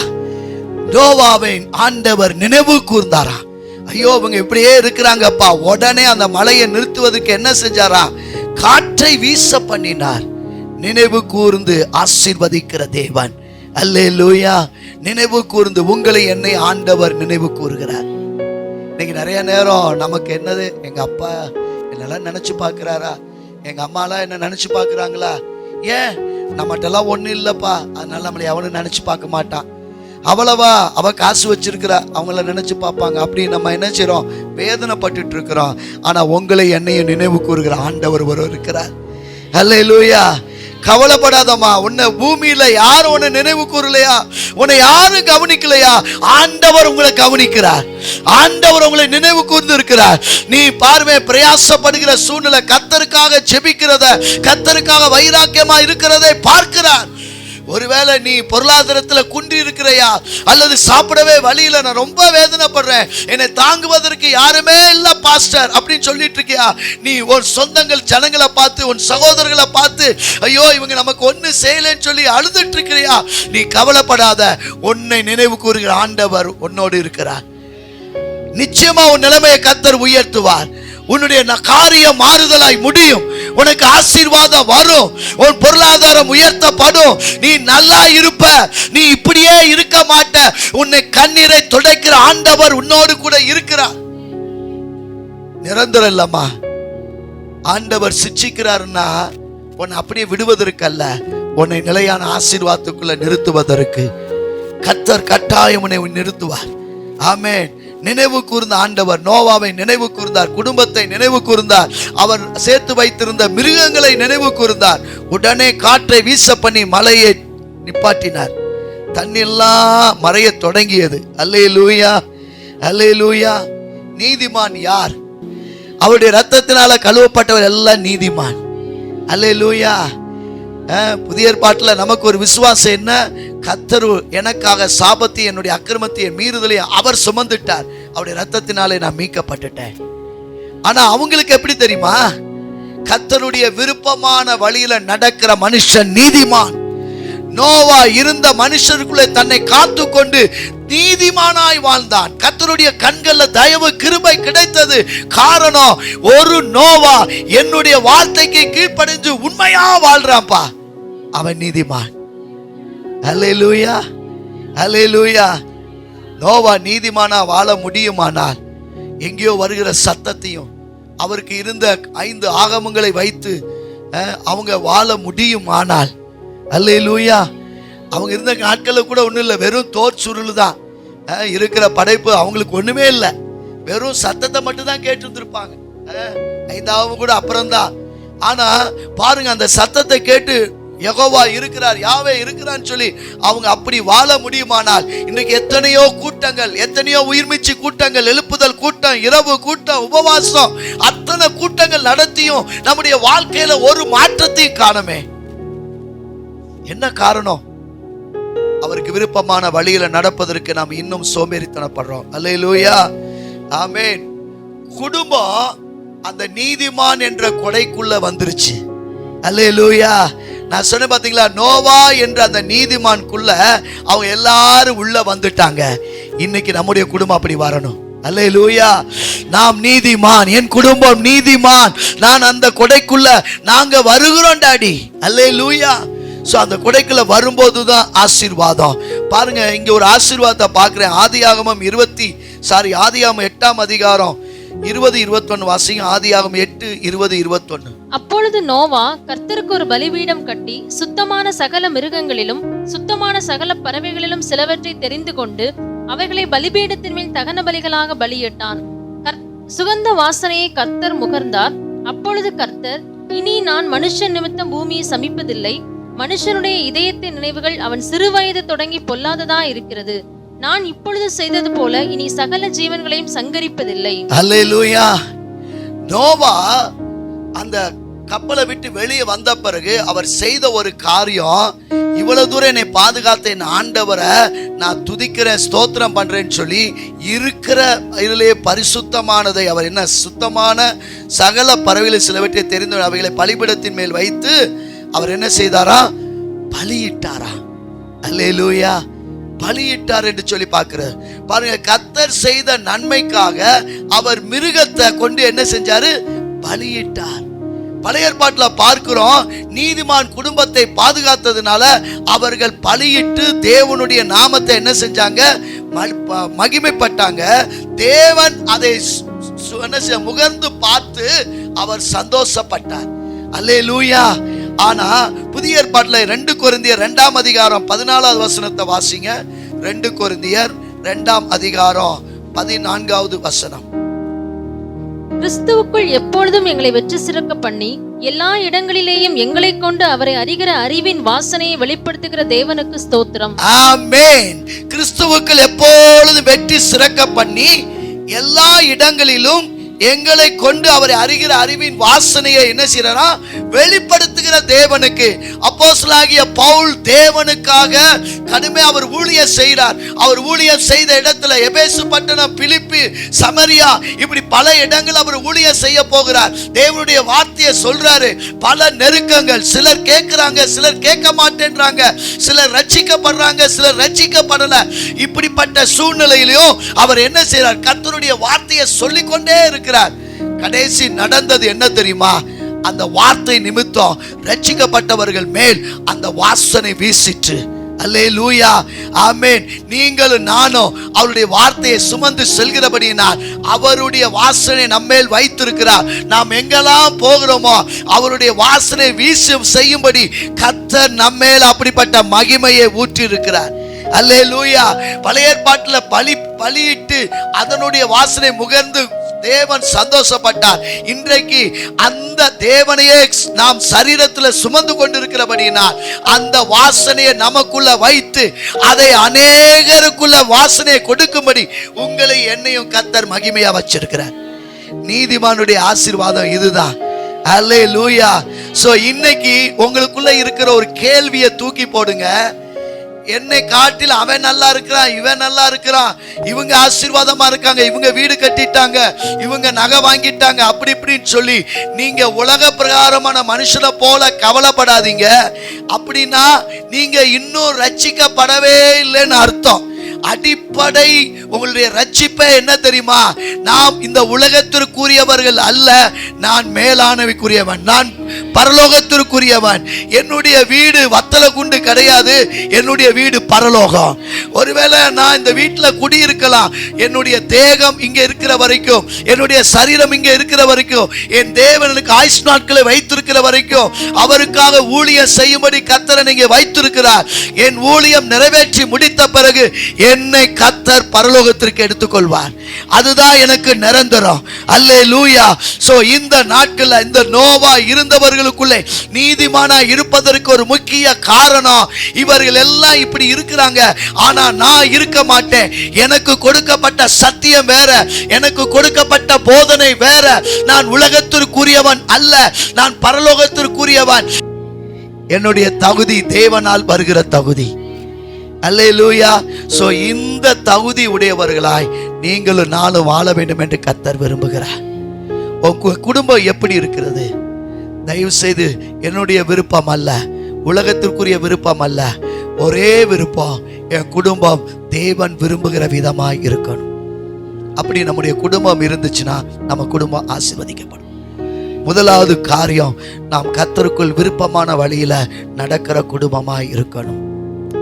நோவாவை ஆண்டவர் நினைவு கூர்ந்தாரா? ஐயோ இவங்க இப்படியே இருக்கிறாங்கப்பா, உடனே அந்த மழையை நிறுத்துவதற்கு என்ன செஞ்சாரா? காற்றை வீச பண்ணினார். நினைவு கூர்ந்து ஆசீர்வதிக்கிற தேவன். அல்லேலூயா. நினைவு கூர்ந்து உங்களை என்னை ஆண்டவர் நினைவு கூறுகிறார். இன்னைக்கு நிறைய நேரம் நமக்கு என்னது, எங்க அப்பா என்னெல்லாம் நினைச்சு பார்க்கிறாரா, எங்க அம்மாலாம் என்ன நினைச்சு பார்க்கிறாங்களா? ஏன் நம்மகிட்டலாம் ஒன்றும் இல்லைப்பா, அதனால நம்மளை எவனும் நினைச்சு பார்க்க மாட்டான். அவ்வளவா அவ காசு வச்சிருக்கிறா, அவங்கள நினைச்சு பார்ப்பாங்க. அப்படி நம்ம என்ன செய்றோம்? வேதனைப்பட்டு இருக்கிறோம். ஆனா உங்களை என்னையும் நினைவு கூறுகிற ஆண்டவர் ஒருவர் இருக்கிறார். அல்லேலூயா. கவலைப்படாதம்மா, உன்னை பூமியில யாரும் உன்னை நினைவு கூறலையா, உன்னை யாரும் கவனிக்கலையா, ஆண்டவர் உங்களை கவனிக்கிறார். ஆண்டவர் உங்களை நினைவு கூர்ந்து இருக்கிறார். நீ பார்வை பிரயாசப்படுகிற சூழ்நிலை, கர்த்தருக்காக ஜெபிக்கிறத, கர்த்தருக்காக வைராக்கியமா இருக்கிறதை பார்க்கிறார். ஒருவேளை நீ பொருளாதாரத்துல குன்றி இருக்கிறையா, அல்லது சாப்பிடவே வழியில நான் ரொம்ப வேதனைப்படுறேன், என்னை தாங்குவதற்கு யாருமே இல்ல பாஸ்டர் அப்படின்னு சொல்லிட்டு இருக்கியா? நீ உன் சொந்தங்கள் ஜனங்களை பார்த்து, உன் சகோதரர்களை பார்த்து, ஐயோ இவங்க நமக்கு ஒண்ணு செய்யலன்னு சொல்லி அழுதுட்டு இருக்கிறியா? நீ கவலைப்படாத, உன்னை நினைவு கூறுகிற ஆண்டவர் உன்னோடு இருக்கிறார். நிச்சயமா உன் நிலைமையை கர்த்தர் உயர்த்துவார். உன்னுடைய காரியம் மாறுதலாய் முடியும். உனக்கு ஆசீர்வாதம் வரும். உன் பொருளாதாரம் உயர்த்தப்படும். நீ நல்லா இருப்ப. நீ இப்படியே இருக்க மாட்ட. உன்னை கண்ணீரை துடைக்கிற ஆண்டவர் உன்னோடு கூட இருக்கிறார். நிரந்தரம் இல்லம்மா. ஆண்டவர் சிட்சிக்கிறார்னா உன்னை அப்படியே விடுவதற்கு அல்ல, உன்னை நிலையான ஆசீர்வாதத்துக்குள்ள நிறுத்துவதற்கு. கர்த்தர் கட்டாயம் உன்னை நிறுத்துவார். ஆமென். நினைவு கூர்ந்த ஆண்டவர் நோவாவை நினைவு கூர்ந்தார், குடும்பத்தை நினைவு கூர்ந்தார், அவர் சேர்த்து வைத்திருந்த மிருகங்களை நினைவு கூர்ந்தார். உடனே காற்றை வீச பண்ணி மலையை நிப்பாட்டினார். தண்ணெல்லாம் மறைய தொடங்கியது. அல்லேலூயா. அல்லேலூயா. நீதிமான் யார்? அவருடைய ரத்தத்தினால கழுவப்பட்டவர் எல்லாம் நீதிமான். அல்லேலூயா. புதிய ஏற்பாட்டில் நமக்கு ஒரு விசுவாசம் என்ன? கர்த்தர் எனக்காக சாபத்தை, என்னுடைய அக்கிரமத்தை, மீறுதலை அவர் சுமந்துட்டார். அவருடைய ரத்தத்தினாலே நான் மீட்கப்பட்டுட்டேன். ஆனா அவங்களுக்கு எப்படி தெரியுமா? கர்த்தருடைய விருப்பமான வழியில நடக்கிற மனுஷன் நீதிமான். நோவா இருந்த மனுஷருக்குள்ளே தன்னை காத்து கொண்டு நீதிமானாய் வாழ்ந்தான். கர்த்தருடைய கண்கள்ல தயவு கிருபை கிடைத்தது. காரணம், ஒரு நோவா என்னுடைய வார்த்தைக்கு கீழ்ப்படிஞ்சு உண்மையா வாழ்றான்ப்பா, அவன் நீதிமான். அல்லேலூயா. அல்லேலூயா. நோவா நீதிமானா வாழ முடியுமானால் எங்கேயோ வருகிற சத்தத்தையும் அவருக்கு இருந்த 5 ஆகமங்களை வைத்து அவங்க வாழ முடியுமானால், அல்லேலூயா, அவங்க இருந்த நாட்களில் கூட ஒன்றும் இல்லை, வெறும் தோற் சுருள் தான் இருக்கிற படைப்பு. அவங்களுக்கு ஒண்ணுமே இல்லை, வெறும் சத்தத்தை மட்டும் தான் கேட்டுருப்பாங்க. 5ஆவது கூட அப்புறம்தான். ஆனா பாருங்க, அந்த சத்தத்தை கேட்டு யெகோவா இருக்கிறார், யாவே இருக்கிறான்னு சொல்லி அவங்க அப்படி வாழ முடியுமானால், இன்றைக்கு எத்தனையோ கூட்டங்கள், எத்தனையோ உயிர்மிச்சி கூட்டங்கள், எழுப்புதல் கூட்டம், இரவு கூட்டம், உபவாசம், அத்தனை கூட்டங்கள் நடத்தியும் நம்முடைய வாழ்க்கையில ஒரு மாற்றத்தையும் காணுமே. என்ன காரணம்? அவருக்கு விருப்பமான வழியில நடப்பதற்கு நாம் இன்னும் சோம்பேறித்தனப்படுறோம். அல்லேலூயா. ஆமென். குடும்பம் அந்த நீதிமான் என்ற கொடைக்குள்ள வந்துருச்சு. அல்லேலூயா. நான் சொன்ன பாத்தீங்களா, நோவா என்ற அந்த நீதிமான்குள்ள அவங்க எல்லாரும் உள்ள வந்துட்டாங்க. இன்னைக்கு நம்முடைய குடும்பம் அப்படி வரணும். அல்லேலூயா. நாம் நீதிமான், என் குடும்பம் நீதிமான், நான் அந்த கொடைக்குள்ள நாங்க வருகிறோம் டாடி. அல்லேலூயா. சோ அந்த கொடைக்குள்ள வரும்போதுதான் ஆசீர்வாதம். பாருங்க, இங்க ஒரு ஆசீர்வாதத்தை பார்க்கிறேன். ஆதியாகமம் 8ஆம் அதிகாரம் 20-21 வாசிங்க. ஆதியாகமம் 8:20-21. அப்பொழுது நோவா கர்த்தருக்கு ஒரு பலிபீடம் கட்டி சுத்தமான சகல மிருகங்களிலும் சுத்தமான சகல பறவைகளிலும் சிலவற்றை தெரிந்து கொண்டு அவைகளை பலிபீடத்தின் மேல் தகன பலிகளாக பலியிட்டான். சுகந்த வாசனையை கர்த்தர் முகர்ந்தார். அப்பொழுது கர்த்தர், இனி நான் மனுஷன் நிமித்தம் பூமியை சமிப்பதில்லை. மனுஷனுடைய இதயத்தின் நினைவுகள் அவன் சிறுவயது தொடங்கி பொல்லாததா இருக்கிறது. நான் இப்பொழுது செய்தது போல இனி சகல ஜீவன்களையும் சங்கரிப்பதில்லை. அல்லேலூயா. நோவா அந்த கப்பலை விட்டு வெளியே வந்த பிறகு அவர் செய்த ஒரு காரியம், இவ்வளவு தூரம் என்னை பாதுகாத்த என் ஆண்டவரை நான் துதிக்கிறேன், ஸ்தோத்திரம் பண்றேன்னு சொல்லி இருக்கிற இதிலே பரிசுத்தமானதை அவர் என்ன சுத்தமான சகல பறவைகளை சிலவற்றை தெரிந்து அவைகளை பலிபீடத்தின் மேல் வைத்து அவர் என்ன செய்தாரா? பலியிட்டாரா. அல்லேலூயா. பலியிட்டார் என்று சொல்லி பார்க்கிறார். பாருங்க, கர்த்தர் செய்த நன்மைக்காக அவர் மிருகத்தை கொண்டு என்ன செஞ்சாரு? பலியிட்டார். பழைய ஏற்பாட்டில் பார்க்கிறோம், நீதிமான் குடும்பத்தை பாதுகாத்ததுனால அவர்கள் பலியிட்டு தேவனுடைய நாமத்தை என்ன செஞ்சாங்க? மகிமைப்பட்டாங்க. தேவன் அதை முகர்ந்து பார்த்து அவர் சந்தோஷப்பட்டார். அல்லேலூயா. ஆனா புதிய ஏற்பாட்டில் 2 கொரிந்தியர் 2ஆம் அதிகாரம் 14வது வசனத்தை வாசிங்க. 2 கொரிந்தியர் 2ஆம் அதிகாரம் 14வது வசனம். கிறிஸ்துவுக்குள் எப்பொழுதும் எங்களை வெற்றி சிறக்க பண்ணி எல்லா இடங்களிலேயும் எங்களை கொண்டு அவரை அறிகிற அறிவின் வாசனையை வெளிப்படுத்துகிற தேவனுக்கு ஸ்தோத்திரம். ஆமென். கிறிஸ்துவுக்குள் எப்பொழுதும் வெற்றி சிறக்க பண்ணி எல்லா இடங்களிலும் எங்களை கொண்டு அவரை அறிகிற அறிவின் வாசனையை என்ன செய்யறா? வெளிப்படுத்துகிற தேவனுக்கு. அப்போஸ்தலனாகிய பவுல் தேவனுக்காக கடுமை அவர் ஊழியம் செய்கிறார். அவர் ஊழியம் செய்த இடத்துல எபேசு பட்டணம், பிலிப்பி, சமரியா, இப்படி பல இடங்கள் அவர் ஊழியம் செய்ய போகிறார். தேவனுடைய வார்த்தையை சொல்றாரு. பல நெருக்கங்கள், சிலர் கேட்கிறாங்க, சிலர் கேட்க மாட்டேன்றாங்க, சிலர் ரட்சிக்கப்படுறாங்க, சிலர் ரட்சிக்கப்படல. இப்படிப்பட்ட சூழ்நிலையிலும் அவர் என்ன செய்றார்? கர்த்தருடைய வார்த்தையை சொல்லிக்கொண்டே இருக்கிறார். கடைசி நடந்தது என்ன தெரியுமா? அந்த வார்த்தை நிமித்தம் ரட்சிக்கப்பட்டவர்கள் மேல் அந்த வாசனை வீசிற்று. அல்லேலூயா. ஆமென். நீங்களும் நானும் அவருடைய வார்த்தையை சுமந்து செல்கிறபடியினால் அவருடைய வாசனை நம்மேல் வைத்திருக்கிறார். நாம் எங்கெல்லாம் போகிறோமோ அவருடைய வாசனை வீசும் செய்யும்படி கர்த்தர் நம்மேல் அப்படிப்பட்ட மகிமையை ஊற்றி இருக்கிறார். அல்லேலூயா. பழைய ஏற்பாட்டில் பலியிட்டு அதனுடைய வாசனை முகர்ந்து தேவன் சந்தோஷப்பட்டார். இன்றைக்கு அந்த தேவனையே நாம் சரீரத்தில் சுமந்து கொண்டிருக்கிறபடியினால் அந்த வாசனையை நமக்குள்ள வைத்து அதை அநேகருக்குள்ள வாசனையை கொடுக்கும்படி உங்களை என்னையும் கர்த்தர் மகிமையா வச்சிருக்கிறார். நீதிமானுடைய ஆசீர்வாதம் இதுதான். அல்லேலூயா. சோ இன்னைக்கு உங்களுக்குள்ள இருக்கிற ஒரு கேள்வியை தூக்கி போடுங்க. என்னை காட்டில் அவன் நல்லா இருக்கிறான், இவன் நல்லா இருக்கிறான், இவங்க ஆசீர்வாதமா இருக்காங்க, இவங்க வீடு கட்டிட்டாங்க, இவங்க நகை வாங்கிட்டாங்க, அப்படி இப்படின்னு சொல்லி நீங்க உலக பிரகாரமான மனுஷனை போல கவலைப்படாதீங்க. அப்படின்னா நீங்க இன்னும் ரட்சிக்கப்படவே இல்லைன்னு அர்த்தம். அடிப்படை உங்களுடைய ரட்சிப்பே என்ன தெரியுமா? நாம் இந்த உலகத்திற்குரியவர்கள் அல்ல, நான் மேலானவைக்குரியவன், நான் பரலோகத்திற்குரியவன். என்னுடைய வீடு வத்தல குண்டு கிடையாது, என்னுடைய வீடு பரலோகம். ஒருவேளை நான் இந்த வீட்டில் குடியிருக்கலாம், என்னுடைய தேகம் இங்க இருக்கிற வரைக்கும், என்னுடைய சரீரம் இங்க இருக்கிற வரைக்கும், என் தேவனுக்கு ஆயுஷ் நாட்களை வைத்திருக்கிற வரைக்கும் அவருக்காக ஊழியம் செய்யும்படி கர்த்தர் நீங்க வைத்திருக்கிறார். என் ஊழியம் நிறைவேற்றி முடித்த பிறகு என்னை கர்த்தர் பரலோகத்திற்கு எடுத்துக்கொள்வார். அதுதான் எனக்கு நிரந்தரம். அல்லேலூயா. சோ இந்த நாட்கள்ல இந்த நோவா இருந்தவர்களுக்குள்ளே நீதிமானா இருப்பதற்கு ஒரு முக்கிய காரணம், இவர்கள் எல்லாம் இப்படி இருக்கிறாங்க, ஆனா நான் இருக்க மாட்டேன். எனக்கு கொடுக்கப்பட்ட சத்தியம் வேற, எனக்கு கொடுக்கப்பட்ட போதனை வேற. நான் உலகத்திற்குரியவன் அல்ல, நான் பரலோகத்திற்குரியவன். என்னுடைய தகுதி தேவனால் வருகிற தகுதி. அல்லேலூயா. சோ இந்த தகுதி உடையவர்களாய் நீங்களும் நானும் வாழ வேண்டும் என்று கர்த்தர் விரும்புகிறார். உங்க குடும்பம் எப்படி இருக்கிறது? தயவு செய்து என்னுடைய விருப்பம் அல்ல, உலகத்திற்குரிய விருப்பம் அல்ல, ஒரே விருப்பம், என் குடும்பம் தேவன் விரும்புகிற விதமாய் இருக்கணும். அப்படி நம்முடைய குடும்பம் இருந்துச்சுன்னா நம்ம குடும்பம் ஆசீர்வதிக்கப்படும். முதலாவது காரியம், நாம் கர்த்தருக்குள் விருப்பமான வழியில நடக்கிற குடும்பமாய் இருக்கணும்.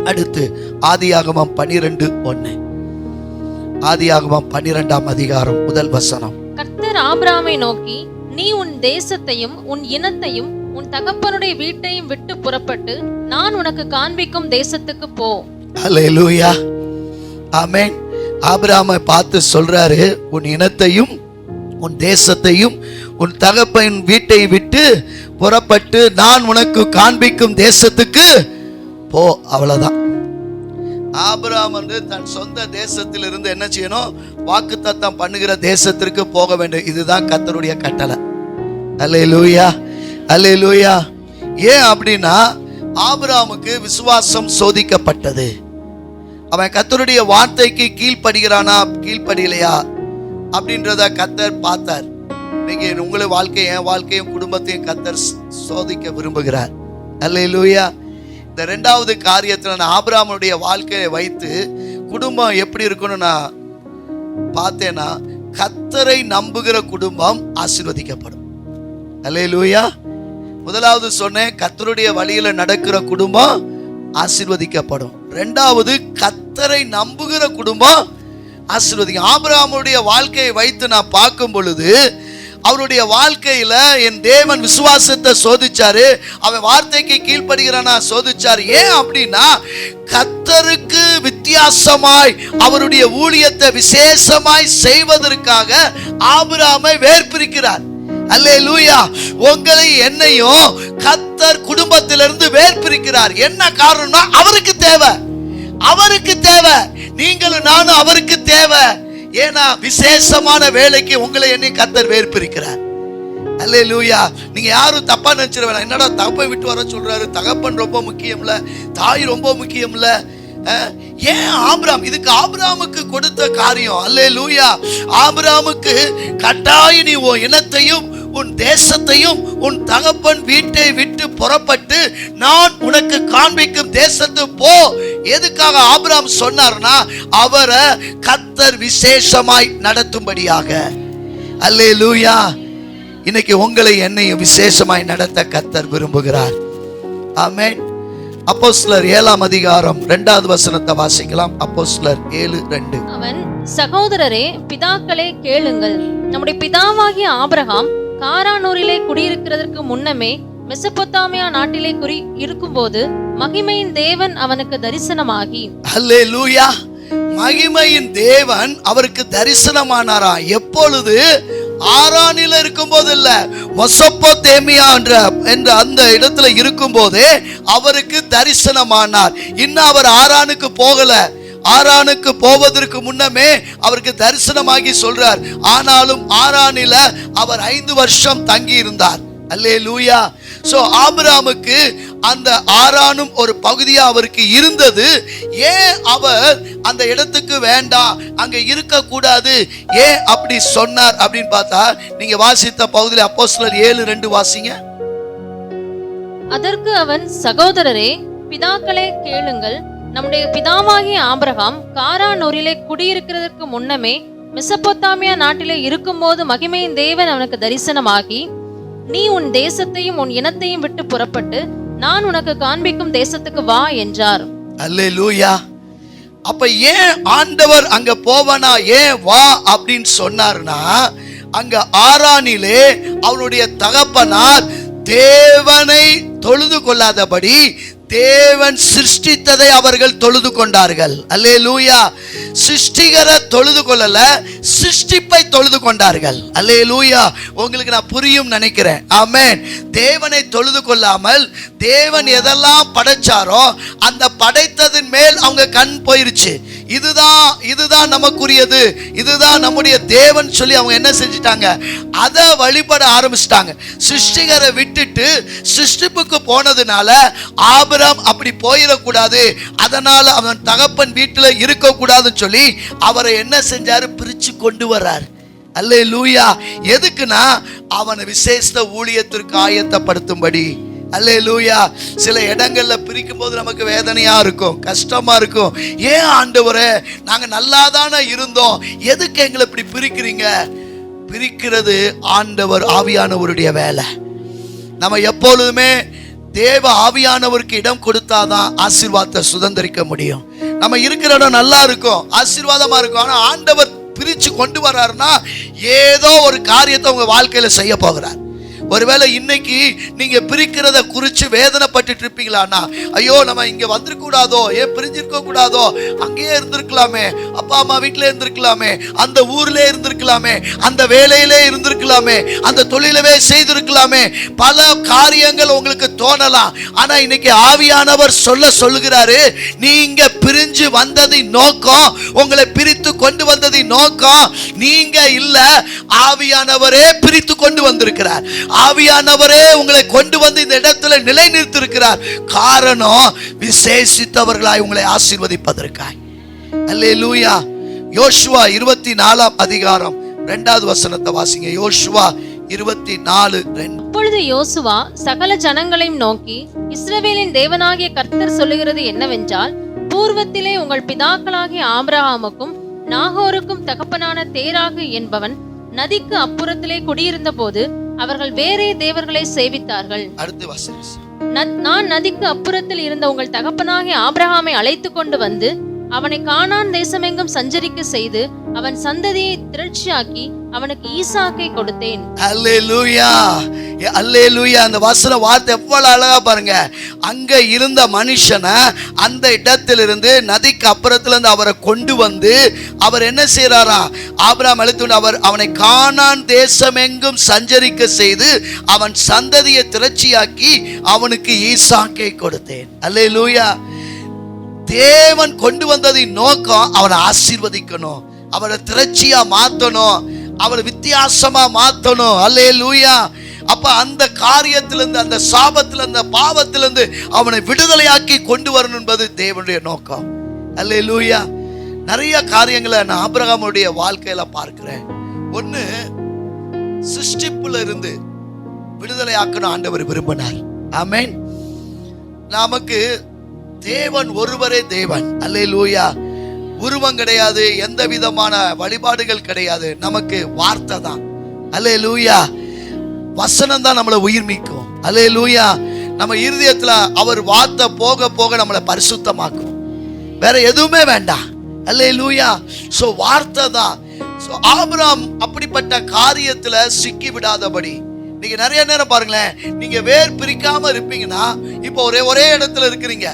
அடுத்து ஆதியாகமம் 12:1. ஆதியாகமம் 12ஆம் அதிகாரம் 1 வசனம். கர்த்தர் ஆபிரகாமை நோக்கி, நீ உன் தேசத்தையும் உன் இனத்தையும் உன் தகப்பனுடைய வீட்டையும் விட்டு புறப்பட்டு நான் உனக்கு காண்பிக்கும் தேசத்துக்கு போ. அல்லேலூயா, ஆமென். ஆபிரகாமை பார்த்து சொல்றாரு, உன் இனத்தையும் உன் தேசத்தையும் உன் தகப்பன் வீட்டை விட்டு புறப்பட்டு நான் உனக்கு காண்பிக்கும் தேசத்துக்கு போ. அவ்வளவுதான். ஆபிரகாம் தன் சொந்த தேசத்திலிருந்து என்ன செய்யணும்? வாக்குத்தத்தம் பண்ணுகிற தேசத்திற்கு போக வேண்டும். இதுதான் கர்த்தருடைய கட்டளை. அல்லேலூயா, அல்லேலூயா. ஏன் அப்படின்னா ஆபிரகாமுக்கு விசுவாசம் சோதிக்கப்பட்டது. அவன் கர்த்தருடைய வார்த்தைக்கு கீழ்ப்படுகிறானா கீழ்ப்படியலையா அப்படின்றத கர்த்தர் பார்த்தார். இன்னைக்கு உங்களை வாழ்க்கையை, என் வாழ்க்கையும் குடும்பத்தையும் கர்த்தர் சோதிக்க விரும்புகிறார். அல்லேலூயா. இந்த 2வது காரியத்தில் நான் ஆபிரகாமுடைய வாழ்க்கையை வைத்து குடும்பம் எப்படி இருக்குன்னு நான் பார்த்தேன்னா, கர்த்தரை நம்புகிற குடும்பம் ஆசீர்வதிக்கப்படும். அல்லேலூயா. 1வது சொன்னேன், கர்த்தருடைய வழியில நடக்கிற குடும்பம் ஆசீர்வதிக்கப்படும். 2வது, கர்த்தரை நம்புகிற குடும்பம் ஆசீர்வதிக்கும். ஆபிரகாமுடைய வாழ்க்கையை வைத்து நான் பார்க்கும் பொழுது அவருடைய வாழ்க்கையில என் தேவன் விசுவாசத்தை சோதிச்சாரு. அவன் வார்த்தைக்கு கீழ்ப்படுகிறானா சோதிச்சாரு. ஏன் அப்படின்னா கர்த்தருக்கு வித்தியாசமாய் அவருடைய ஊழியத்தை விசேஷமாய் செய்வதற்காக ஆபிரகாமை வேர்பிரிக்கிறார். அல்லேலூயா. உங்களை என்னையும் கர்த்தர் குடும்பத்திலிருந்து வேர்பிரிக்கிறார். என்ன காரணம்னா அவருக்கு தேவை, அவருக்கு தேவை. நீங்களும் நானும் அவருக்கு தேவை. ஏன்னா விசேஷமான வேலைக்கு உங்களை என்னை கர்த்தர் வேர்பிரிக்கிறார். அல்லேலூயா. நீங்க யாரும் தப்பா நினைச்சிட வேணாம். என்னடா தகப்பை விட்டு வர சொல்றாரு, தகப்பன் ரொம்ப முக்கியம்ல, தாய் ரொம்ப முக்கியம்ல. ஏன் ஆபிரகாம்? இதுக்கு ஆபிரகாமுக்கு கொடுத்த காரியம். அல்லேலூயா. ஆபிரகாமுக்கு கட்டாய நீ உன் இனத்தையும் உன் தேசத்தையும் உன் தகப்பன் வீட்டை விட்டு புறப்பட்டு நான் உனக்கு காண்பிக்கும் தேசத்துக்கு போ. எதுக்காக ஆபிரகாம் சொன்னார்னா, அவரை கர்த்தர் விசேஷமாய் நடத்தும்படியாக. அல்லேலூயா. இன்னைக்கு உங்களை என்னையும் விசேஷமாய் நடத்த கர்த்தர் விரும்புகிறார். ஆமென். அப்போஸ்தலர் 7ஆம் அதிகாரம் 2வது வசனத்தை வாசிக்கலாம். அப்போஸ்தலர் 7:2. அவன், சகோதரரே பிதாக்களே கேளுங்கள், நம்முடைய பிதாவாகிய ஆபிரகாம் காரானூரிலே குடியிருக்கிறதற்கு முன்னமே மெசொப்பொத்தாமியா நாட்டிலே இருக்கும்போது மகிமையின் தேவன் அவனுக்கு தரிசனமாகி. அல்லேலூயா. மகிமையின் தேவன் அவருக்கு தரிசனமானாரா? எப்பொழுது? ஆரானில இருக்கும்போது இல்ல, மெசொப்பொத்தாமியா என்ற அந்த இடத்துல இருக்கும்போதே அவருக்கு தரிசனமானார். இன்னும் அவர் ஆரானுக்கு போகல. ஆரானுக்கு போவதற்கு முன்னமே அவருக்கு தரிசனமாகி சொல்றார். ஆனாலும் ஆரானில அவர் 5 வருஷம் தங்கி இருந்தார். அல்லேலூயா. சோ ஆபிரகாமுக்கு அந்த ஆரானும் ஒரு பகுதியா அவருக்கு இருந்தது. ஏன் அவர் அந்த இடத்துக்கு வேண்டாம், அங்க இருக்க கூடாது, ஏன் அப்படி சொன்னார் அப்படின்னு பார்த்தா, நீங்க வாசித்த பகுதியில் அப்போஸ்தலர் 7:2 வாசிங்க. அதற்கு அவன், சகோதரரே பிதாக்களே கேளுங்கள், நம்முடைய பிதாவாகிய ஆபிரகாம் காரானூரிலே குடியிருக்கிறதற்கு முன்னமே மெசொப்பொத்தாமியா நாட்டிலே இருக்கும்போது மகிமையின் தேவன் அவனுக்கு தரிசனமாகி, நீ உன் தேசத்தையும் உன் இனத்தையும் விட்டு புறப்பட்டு நான் உனக்கு காண்பிக்கும் தேசத்துக்கு வா என்றார். அல்லேலூயா. அப்ப ஏன் ஆண்டவர் அங்க போவனா, ஏன் வா அப்படின்னு சொன்னார்னா, அங்க ஆரானிலே அவருடைய தகப்பனார் தேவனை தொழுது கொள்ளாதபடி தேவன் சிருஷ்டித்ததை அவர்கள் தொழுது கொண்டார்கள். அல்லேலூயா. சிருஷ்டிகரை தொழுது கொள்ளல, சிருஷ்டிப்பை தொழுது கொண்டார்கள். அல்லேலூயா. உங்களுக்கு நான் புரியும் நினைக்கிறேன். ஆமென். தேவனை தொழுது கொள்ளாமல் தேவன் எதெல்லாம் படைச்சாரோ அந்த படைத்ததின் மேல் அவங்க கண் போயிருச்சு. இதுதான் நமக்குரியது, இதுதான் நம்முடைய தேவன் சொல்லி அவங்க என்ன செஞ்சிட்டாங்க? அதை வழிபட ஆரம்பிச்சிட்டாங்க. சிருஷ்டிகரை விட்டுட்டு சிருஷ்டிப்புக்கு போனதுனால ஆபிரகாம் அப்படி போயிடக்கூடாது, அதனால அவன் தகப்பன் வீட்டுல இருக்க கூடாதுன்னு சொல்லி அவரை என்ன செஞ்சாரு? பிரிச்சு கொண்டு வர்றார். அல்லேலூயா. எதுக்குன்னா அவனை விசேஷ ஊழியத்திற்கு ஆயத்தப்படுத்தும்படி. அல்லேலூயா. சில இடங்கள்ல பிரிக்கும் போது நமக்கு வேதனையா இருக்கும், கஷ்டமா இருக்கும். ஏன் ஆண்டவரே, நாங்க நல்லாதானே இருந்தோம், எதுக்கு எங்களை இப்படி பிரிக்கிறீங்க? பிரிக்கிறது ஆண்டவர் ஆவியானவருடைய வேலை. நம்ம எப்பொழுதுமே தேவ ஆவியானவருக்கு இடம் கொடுத்தாதான் ஆசீர்வாதத்தை சுதந்திரிக்க முடியும். நம்ம இருக்கிற இடம் நல்லா இருக்கும், ஆசீர்வாதமா இருக்கும். ஆனா ஆண்டவர் பிரிச்சு கொண்டு வர்றாருன்னா ஏதோ ஒரு காரியத்தை உங்க வாழ்க்கையில செய்ய போகிறார். ஒருவேளை இன்னைக்கு நீங்க பிரிக்கிறத குறிச்சு வேதனைப்பட்டு இருப்பீங்களான்னா, ஐயோ நம்ம இங்க வந்திருக்கூடாதோ, ஏன் பிரிஞ்சிருக்க கூடாதோ, அங்கேயே இருந்திருக்கலாமே, அப்பா அம்மா வீட்டிலே இருந்திருக்கலாமே, அந்த ஊர்ல இருந்திருக்கலாமே, அந்த வேலையிலே இருந்திருக்கலாமே, அந்த தொழிலவே செய்திருக்கலாமே, பல காரியங்கள் உங்களுக்கு தோணலாம். ஆனா இன்னைக்கு ஆவியானவர் சொல்லுகிறாரு, நீங்க பிரிஞ்சு வந்ததின் நோக்கம், உங்களை பிரித்து கொண்டு வந்ததின் நோக்கம் நீங்க இல்ல, ஆவியானவரே பிரித்து கொண்டு வந்திருக்கிறார். ஆவியானவரே உங்களை கொண்டு வந்து இந்த இடத்துல நிலைநிறுத்தி இருக்கிறார். காரணம் விசேஷித்தவர்களாய் உங்களை ஆசீர்வதிப்பதற்காய். அல்லேலூயா. யோசுவா 24 அதிகாரம் 2வது வசனத்தை வாசிங்க. யோசுவா 24:2. அப்பொழுது யோசுவா சகல ஜனங்களையும் நோக்கி, இஸ்ரவேலின் தேவனாகிய கர்த்தர் சொல்லுகிறது என்னவென்றால், பூர்வத்திலே உங்கள் பிதாக்களாகிய ஆபிரகாமுக்கும் நாகோருக்கும் தகப்பனான தேராகு என்பவன் நதிக்கு அப்புறத்திலே குடியிருந்த போது அவர்கள் வேறே தேவர்களை சேவித்தார்கள். அடுத்து வாசிங்க. நான் நதிக்கு அப்புறத்தில் இருந்த உங்கள் தகப்பனாகிய ஆபிரகாமை அழைத்து கொண்டு வந்து அவனை கானான் தேசமெங்கும் சஞ்சரிக்க செய்து அவன் சந்ததியை திரட்சியாக்கி அவனுக்கு ஈசாக்கை கொடுத்தேன். அல்லேலூயா, அல்லேலூயா. அந்த வசன வார்த்தை எவ்வளவு அழகா பாருங்க. அங்க இருந்த மனுஷனை அந்த இடத்திலிருந்து நதிக்கு அப்புறத்துல இருந்து அவரை கொண்டு வந்து அவர் என்ன செய்யறாரா, ஆபிரகாம் அழைத்து அவனை கானான் தேசமெங்கும் சஞ்சரிக்க செய்து அவன் சந்ததியை திரட்சியாக்கி அவனுக்கு ஈசாக்கை கொடுத்தேன். அல்லேலூயா. தேவன் கொண்டு வந்ததின் நோக்கம் அவனை ஆசீர்வதிக்கணும், அவனை திரட்சியா மாத்தணும், அவனை வித்தியாசமா மாத்தணும். அல்லேலூயா. அப்ப அந்த காரியத்திலிருந்து, அந்த சாபத்திலிருந்து, அந்த பாவத்திலிருந்து அவனை விடுதலையாக்கி கொண்டு வரணும் என்பது தேவனுடைய நோக்கம். அல்லேலூயா. நிறைய காரியங்களை நான் ஆபிரகாமுடைய வாழ்க்கையில பார்க்கிறேன். ஒண்ணு, சிருஷ்டிப்புல இருந்து விடுதலையாக்கணும் ஆண்டவர் விரும்பினார். ஆமென். நமக்கு தேவன் ஒருவரே தேவன். அல்லேலூயா. உருவம் கிடையாது, எந்த விதமான வழிபாடுகள் கிடையாது, நமக்கு வார்த்தை தான். அல்லேலூயா. வசனம் தான் நம்மளை உயிர்மிக்கும். அல்லேலூயா. நம்ம இருதயத்துல அவர் வார்த்தை போக போக நம்மளை பரிசுத்தமாக்கும், வேற எதுவுமே வேண்டாம். அல்லேலூயா. சோ வார்த்தை தான். சோ ஆபிரகாம் அப்படிப்பட்ட காரியத்துல சிக்கி விடாதபடி, நீங்க நிறைய நேரம் பாருங்களேன், நீங்க வேர் பிரிக்காம இருப்பீங்கன்னா, இப்போ ஒரே இடத்துல இருக்கிறீங்க,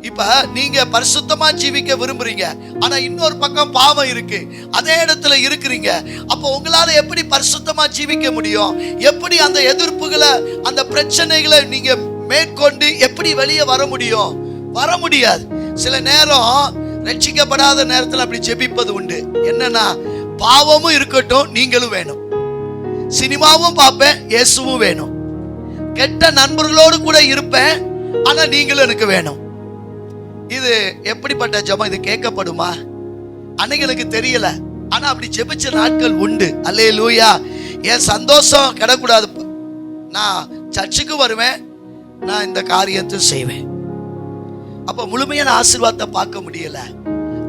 இப்ப நீங்க பரிசுத்தமா ஜீவிக்க விரும்புறீங்க, ஆனா இன்னொரு பக்கம் பாவம் இருக்கு, அதே இடத்துல இருக்கிறீங்க. அப்ப உங்களால எப்படி பரிசுத்தமா ஜீவிக்க முடியும்? எப்படி அந்த எதிர்ப்புகளை, அந்த பிரச்சனைகளை நீங்க மேற்கொண்டு எப்படி வெளியே வர முடியும்? வர முடியாது. சில நேரம் ரட்சிக்கப்படாத நேரத்தில் அப்படி ஜெபிப்பது உண்டு. என்னன்னா, பாவமும் இருக்கட்டும், நீங்களும் வேணும், சினிமாவும் பார்ப்பேன், இயேசுவும் வேணும், கெட்ட நண்பர்களோடு கூட இருப்பேன், ஆனா நீங்களும் எனக்கு வேணும். இது எப்படிப்பட்ட ஜெபம்? இது கேட்கப்படுமா? அன்னைக்கு தெரியல, ஆனா அப்படி ஜெபிச்ச நாட்கள் உண்டு. அல்லேலூயா. என் சந்தோஷம் கிடக்கூடாது, நான் சர்ச்சுக்கு வருவேன், நான் இந்த காரியத்தை செய்வேன். அப்ப முழுமையான ஆசீர்வாதத்தை பார்க்க முடியல.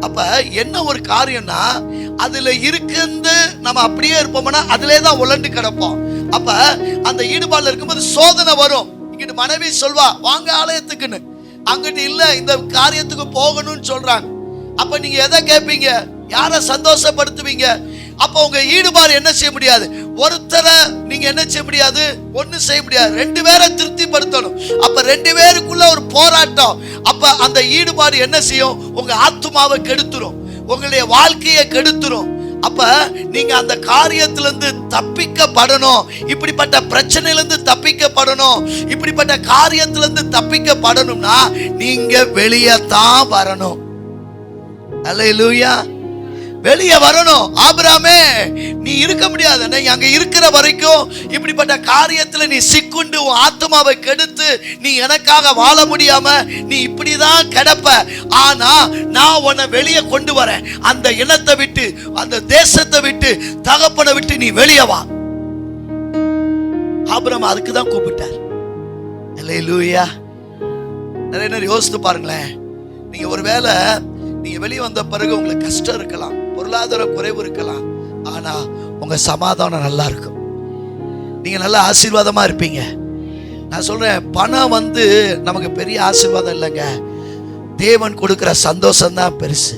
அப்ப என்ன ஒரு காரியம்னா, அதுல இருந்து நம்ம அப்படியே இருப்போம்னா அதுல தான் உலண்டு கிடப்போம். அப்ப அந்த ஈடுபாடுல இருக்கும்போது சோதனை வரும். இங்கிட்டு மனைவி சொல்வா, வாங்க ஆலயத்துக்குன்னு, அங்கிட்டு இல்ல இந்த காரியத்துக்கு போகணும்னு சொல்றாங்க. அப்ப நீங்க எதை கேட்பீங்க? யாரை சந்தோஷப்படுத்துவீங்க? அப்ப உங்க ஈடுபாடு என்ன செய்ய முடியாது, ஒருத்தரை நீங்க என்ன செய்ய முடியாது, ஒண்ணு செய்ய முடியாது, 2 பேரை திருப்திப்படுத்தணும். அப்ப 2 பேருக்குள்ள ஒரு போராட்டம். அப்ப அந்த ஈடுபாடு என்ன செய்யும்? உங்க ஆத்துமாவை கெடுத்துரும், உங்களுடைய வாழ்க்கையை கெடுத்துரும். அப்ப நீங்க அந்த காரியத்திலிருந்து தப்பிக்கப்படணும், இப்படிப்பட்ட பிரச்சனையிலிருந்து தப்பிக்கப்படணும், இப்படிப்பட்ட காரியத்திலிருந்து தப்பிக்கப்படணும்னா நீங்க வெளியே தான் வரணும். அல்லேலூயா. வெளியே வரணும். ஆபிரகாமே, நீ இருக்க முடியாது, நீ அங்க இருக்கிற வரைக்கும் இப்படிப்பட்ட காரியத்துல நீ சிக்குண்டு உன் ஆத்மாவை கெடுத்து நீ எனக்காக வாழ முடியாம நீ இப்படிதான் கிடப்ப. ஆனா நான் உன்னை வெளியே கொண்டு வரேன். அந்த இனத்தை விட்டு, அந்த தேசத்தை விட்டு, தகப்பனை விட்டு நீ வெளியே வா. ஆபிரகாம் அதுக்கு தான் கூப்பிட்டார். அல்லேலூயா. நிறைய நேரம் யோசித்து பாருங்களேன். நீங்க ஒருவேளை நீங்க வெளியே வந்த பிறகு உங்களுக்கு கஷ்டம் இருக்கலாம், பொருளாதார குறைவு இருக்கலாம், ஆனா உங்க சமாதானம் நல்லா இருக்கும், நீங்க நல்ல ஆசீர்வாதமா இருப்பீங்க. நான் சொல்றேன், பணம் வந்து நமக்கு பெரிய ஆசீர்வாதம் இல்லைங்க. தேவன் கொடுக்கிற சந்தோஷம் தான் பெருசு.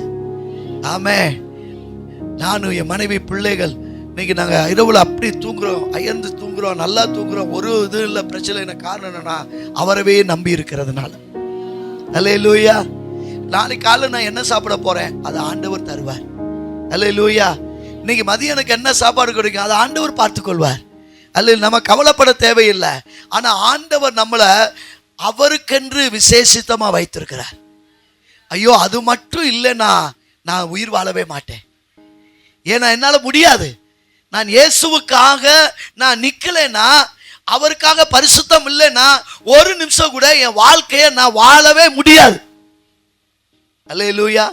ஆமே. நானும் என் மனைவி பிள்ளைகள் இன்னைக்கு நாங்கள் இரவுல அப்படி தூங்குறோம், அயர்ந்து தூங்குறோம், நல்லா தூங்குறோம். ஒரு இது இல்லை, பிரச்சனை இல்லை. காரணம் என்னன்னா அவரவே நம்பி இருக்கிறதுனால. அல்லேலூயா. நாளைக்கு காலைல நான் என்ன சாப்பிட போறேன், அது ஆண்டவர் தருவார். அல்லேலூயா. இன்னைக்கு மதியம் எனக்கு என்ன சாப்பாடு கிடைக்கும், அது ஆண்டவர் பார்த்துக்கொள்வார். அல்ல, நம்ம கவலைப்பட தேவையில்லை. ஆனா ஆண்டவர் நம்மளை அவருக்கென்று விசேஷித்தமா வைத்திருக்கிறார். ஐயோ அது மட்டும் இல்லைன்னா நான் உயிர் வாழவே மாட்டேன். ஏன்னா என்னால முடியாது. நான் இயேசுவுக்காக நான் நிக்கலைன்னா, அவருக்காக பரிசுத்தம் இல்லைன்னா ஒரு நிமிஷம் கூட என் வாழ்க்கையை நான் வாழவே முடியாது. அல்லேலூயா.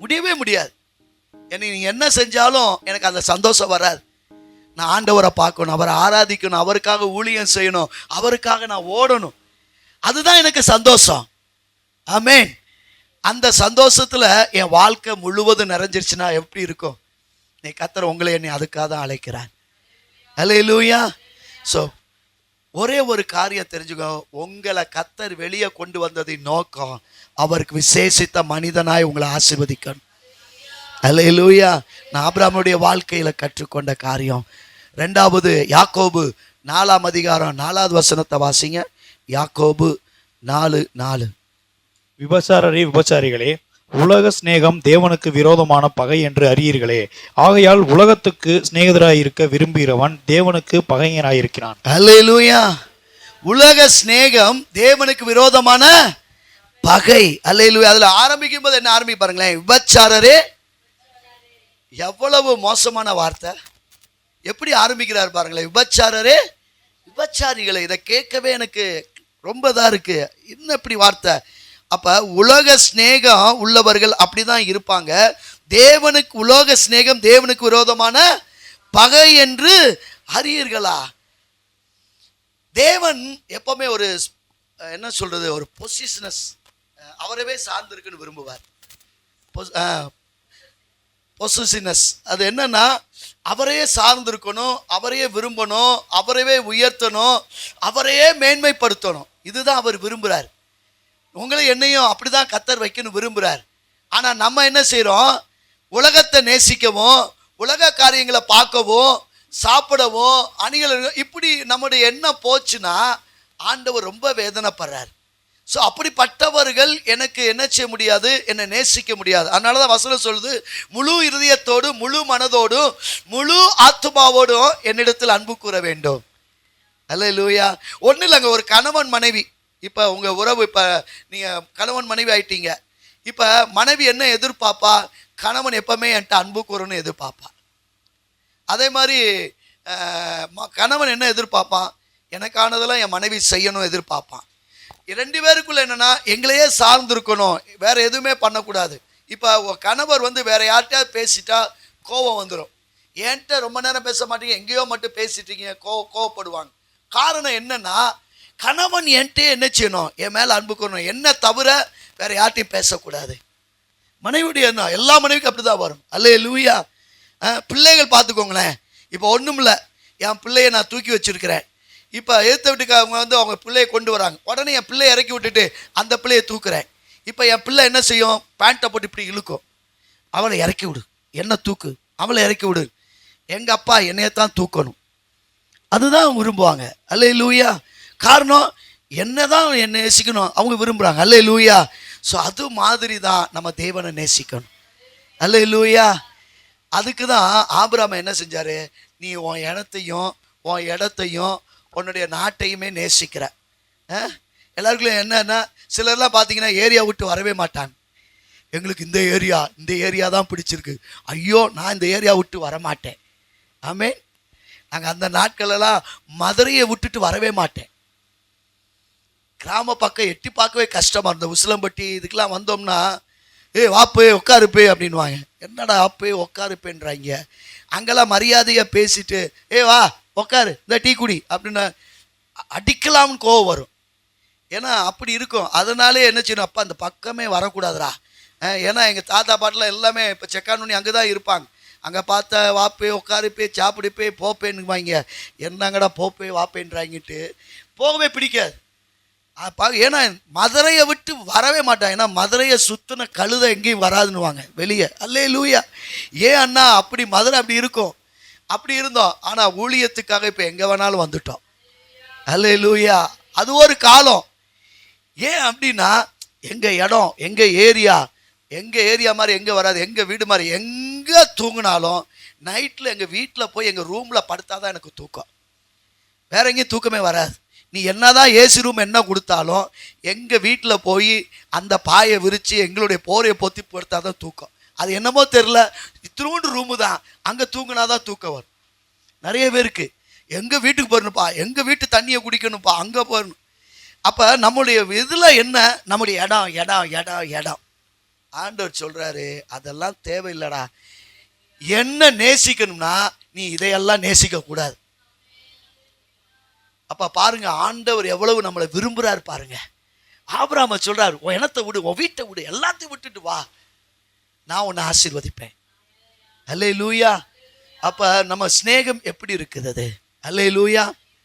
முடியவே முடியாது. நீங்க என்ன செஞ்சாலும் எனக்கு அந்த சந்தோஷம் வராது. நான் ஆண்டவரை பார்க்கணும், அவரை ஆராதிக்கணும், அவருக்காக ஊழியம் செய்யணும், அவருக்காக நான் ஓடணும். அதுதான் எனக்கு சந்தோஷம். ஆமென். அந்த சந்தோஷத்துல என் வாழ்க்கை முழுவதும் நிறைஞ்சிருச்சுன்னா எப்படி இருக்கும்? நீ கர்த்தர் உங்களை என்னை அதுக்காக தான் அழைக்கிறார். அல்லேலூயா. ஸோ ஒரே ஒரு காரியம் தெரிஞ்சுக்கோ, உங்களை கர்த்தர் வெளியே கொண்டு வந்ததின் நோக்கம் அவருக்கு விசேஷித்த மனிதனாய் உங்களை ஆசீர்வதிக்கணும். அல்லேலூயா. நான் ஆபிரகாமுடைய வாழ்க்கையில கற்றுக்கொண்ட காரியம். ரெண்டாவது யாக்கோபு 4ஆம் அதிகாரம் 4வது வசனத்தை வாசிங்க. யாக்கோபு 4:4. விபச்சாரரே விபச்சாரிகளே, உலக சிநேகம் தேவனுக்கு விரோதமான பகை என்று அறியீர்களே. ஆகையால் உலகத்துக்கு சிநேகிதராயிருக்க விரும்புகிறவன் தேவனுக்கு பகையனாயிருக்கிறான். அல்லேலூயா. உலக சிநேகம் தேவனுக்கு விரோதமான பகை. அல்லேலூயா. அதுல ஆரம்பிக்கும் போது என்ன ஆரம்பி பாருங்களேன், விபச்சாரரே. எவ்வளவு மோசமான வார்த்தை. எப்படி ஆரம்பிக்கிறார் பாருங்களேன், விபச்சாரரே விபச்சாரிகளை. இதை கேட்கவே எனக்கு ரொம்ப இதா இருக்கு. என்ன இப்படி வார்த்தை? அப்ப உலக சிநேகம் உள்ளவர்கள் அப்படிதான் இருப்பாங்க. தேவனுக்கு உலக சிநேகம் தேவனுக்கு விரோதமான பகை என்று அறியீர்களா? தேவன் எப்பவுமே ஒரு என்ன சொல்றது, ஒரு பொசிஷனஸ், அவரவே சார்ந்து இருக்குன்னு விரும்புவார். பொசிஷனஸ் அது என்னன்னா, அவரையே சார்ந்திருக்கணும், அவரையே விரும்பணும், அவரையே உயர்த்தணும், அவரையே மேன்மைப்படுத்தணும். இதுதான் அவர் விரும்புகிறார். உங்களை என்னையும் அப்படிதான் கர்த்தர் வைக்கணும் விரும்புகிறார். ஆனால் நம்ம என்ன செய்கிறோம், உலகத்தை நேசிக்கவும், உலக காரியங்களை பார்க்கவும், சாப்பிடவும், அணிகள், இப்படி நம்முடைய எண்ணம் போச்சுன்னா ஆண்டவர் ரொம்ப வேதனைப்படுறார். ஸோ அப்படிப்பட்டவர்கள் எனக்கு என்ன செய்ய முடியாது, என்னை நேசிக்க முடியாது. அதனால தான் வசனம் சொல்லுது, முழு இருதயத்தோடு, முழு மனதோடும், முழு ஆத்துமாவோடும் என்னிடத்தில் அன்பு கூற வேண்டும். அல்லேலூயா. ஒன்றும் இல்லைங்க, ஒரு கணவன் மனைவி, இப்போ உங்கள் உறவு, இப்போ நீங்கள் கணவன் மனைவி ஆயிட்டீங்க. இப்போ மனைவி என்ன எதிர்பார்ப்பா, கணவன் எப்பவுமே என்கிட்ட அன்பு கூறணும்னு எதிர்பார்ப்பா. அதே மாதிரி கணவன் என்ன எதிர்பார்ப்பான், எனக்கானதெல்லாம் என் மனைவி செய்யணும் எதிர்பார்ப்பான். 2 பேருக்குள்ள என்னன்னா, எங்களையே சார்ந்திருக்கணும், வேற எதுவுமே பண்ணக்கூடாது. இப்போ கணவர் வந்து வேற யார்கிட்டயாவது பேசிட்டா கோபம் வந்துடும். என்கிட்ட ரொம்ப நேரம் பேச மாட்டீங்க, எங்கேயோ மட்டும் பேசிட்டீங்க, கோவப்படுவாங்க. காரணம் என்னன்னா, கணவன் என்கிட்ட என்ன செய்யணும், என் மேலே அன்பு கூறணும், என்ன தவிர வேற யார்ட்டையும் பேசக்கூடாது. மனைவியுடைய என்ன, எல்லா மனைவிக்கும் அப்படிதான் வரும். அல்லேலூயா. பிள்ளைகள் பார்த்துக்கோங்களேன். இப்போ ஒன்றும் இல்லை, என் பிள்ளையை நான் தூக்கி வச்சிருக்கிறேன். இப்போ எதிர்த்த வீட்டுக்காரங்க வந்து அவங்க பிள்ளையை கொண்டு வராங்க, உடனே என் பிள்ளையை இறக்கி விட்டுட்டு அந்த பிள்ளையை தூக்குறேன். இப்போ என் பிள்ளை என்ன செய்யும், பேண்ட்டை போட்டு இப்படி இழுக்கும், அவளை இறக்கி விடு, என்ன தூக்கு, அவளை இறக்கி விடு. எங்கள் அப்பா என்னையத்தான் தூக்கணும், அதுதான் விரும்புவாங்க. அல்லேலூயா. காரணம் என்னதான் என்னை நேசிக்கணும் அவங்க விரும்புகிறாங்க. அல்லேலூயா. ஸோ அது மாதிரி தான் நம்ம தேவனை நேசிக்கணும். அல்லேலூயா. அதுக்கு தான் ஆபிரகாம் என்ன செஞ்சார், நீ உன் இடத்தையும் உன்னுடைய நாட்டையுமே நேசிக்கிற. எல்லாருக்குள்ள என்னன்னா, சிலர்லாம் பார்த்தீங்கன்னா ஏரியா விட்டு வரவே மாட்டாங்க. எங்களுக்கு இந்த ஏரியா தான் பிடிச்சிருக்கு, ஐயோ நான் இந்த ஏரியா விட்டு வரமாட்டேன். ஆமென். நாங்கள் அந்த நாட்களெல்லாம் மதுரையை விட்டுட்டு வரவே மாட்டேன். கிராம பக்கம் எட்டி பார்க்கவே கஷ்டமாக இருந்தது. உசிலம்பட்டி இதுக்கெல்லாம் வந்தோம்னா, வாப்பு உட்காருப்பே அப்படின்வாங்க. என்னடா வாப்பு உட்காருப்பேன்றாங்க. அங்கெல்லாம் மரியாதையாக பேசிட்டு, வா உட்காரு, இந்த டீ குடி அப்படின்னு அடிக்கலாம்னு கோவம் வரும். ஏன்னா அப்படி இருக்கும். அதனாலே என்ன செய்யணும், அப்பா அந்த பக்கமே வரக்கூடாதுரா. ஏன்னா எங்கள் தாத்தா பாட்டில் எல்லாமே இப்போ செக்கானூனி அங்கே தான் இருப்பாங்க. அங்கே பார்த்த வாப்பே உட்காருப்பே சாப்பிடுப்பே போப்பேன்னுவாங்க. என்னங்கடா போப்பே வாப்பேன்றாங்கிட்டு போகவே பிடிக்காது. ஏன்னா மதுரையை விட்டு வரவே மாட்டான். ஏன்னா மதுரையை சுற்றின கழுதை எங்கேயும் வராதுன்னுவாங்க வெளியே. அல்லேலூயா. ஏன் அண்ணா அப்படி மதுரை அப்படி இருக்கும்? அப்படி இருந்தோம். ஆனால் ஊழியத்துக்காக இப்போ எங்கே வேணாலும் வந்துட்டோம். அல்லேலூயா. அது ஒரு காலம். ஏன் அப்படின்னா எங்கள் இடம், எங்கள் ஏரியா மாதிரி எங்கே வராது. எங்கள் வீடு மாதிரி எங்கே தூங்கினாலும் நைட்டில் எங்கள் வீட்டில் போய் எங்கள் ரூமில் படுத்தாதான் எனக்கு தூக்கம். வேற எங்கேயும் தூக்கமே வராது. நீ என்னதான் ஏசி ரூம் என்ன கொடுத்தாலும் எங்கள் வீட்டில் போய் அந்த பாயை விரித்து எங்களுடைய போரையை பொத்தி படுத்தாதான் தூக்கம். அது என்னமோ தெரில, இத்தினூண்டு ரூமு தான், அங்கே தூங்கினாதான் தூக்கம் வரும். நிறைய பேருக்கு எங்கள் வீட்டுக்கு போயிடணுப்பா, எங்கள் வீட்டு தண்ணியை குடிக்கணும்ப்பா, அங்கே போயிடணும். அப்போ நம்முடைய இதில் என்ன, நம்முடைய இடம். ஆண்டவர் சொல்கிறாரு, அதெல்லாம் தேவையில்லடா. என்ன நேசிக்கணும்னா நீ இதையெல்லாம் நேசிக்கக்கூடாது. அப்போ பாருங்க ஆண்டவர் எவ்வளவு நம்மளை விரும்புகிறாரு பாருங்க. ஆபிரகாமை சொல்கிறார், உன் இனத்தை விடு, உன் வீட்டை விடு, எல்லாத்தையும் விட்டுட்டு வா, நான் உன்னை ஆசீர்வதிப்பேன். அல்லேலூயா. அப்போ நம்ம ஸ்நேகம் எப்படி இருக்குது? அல்லேலூயா.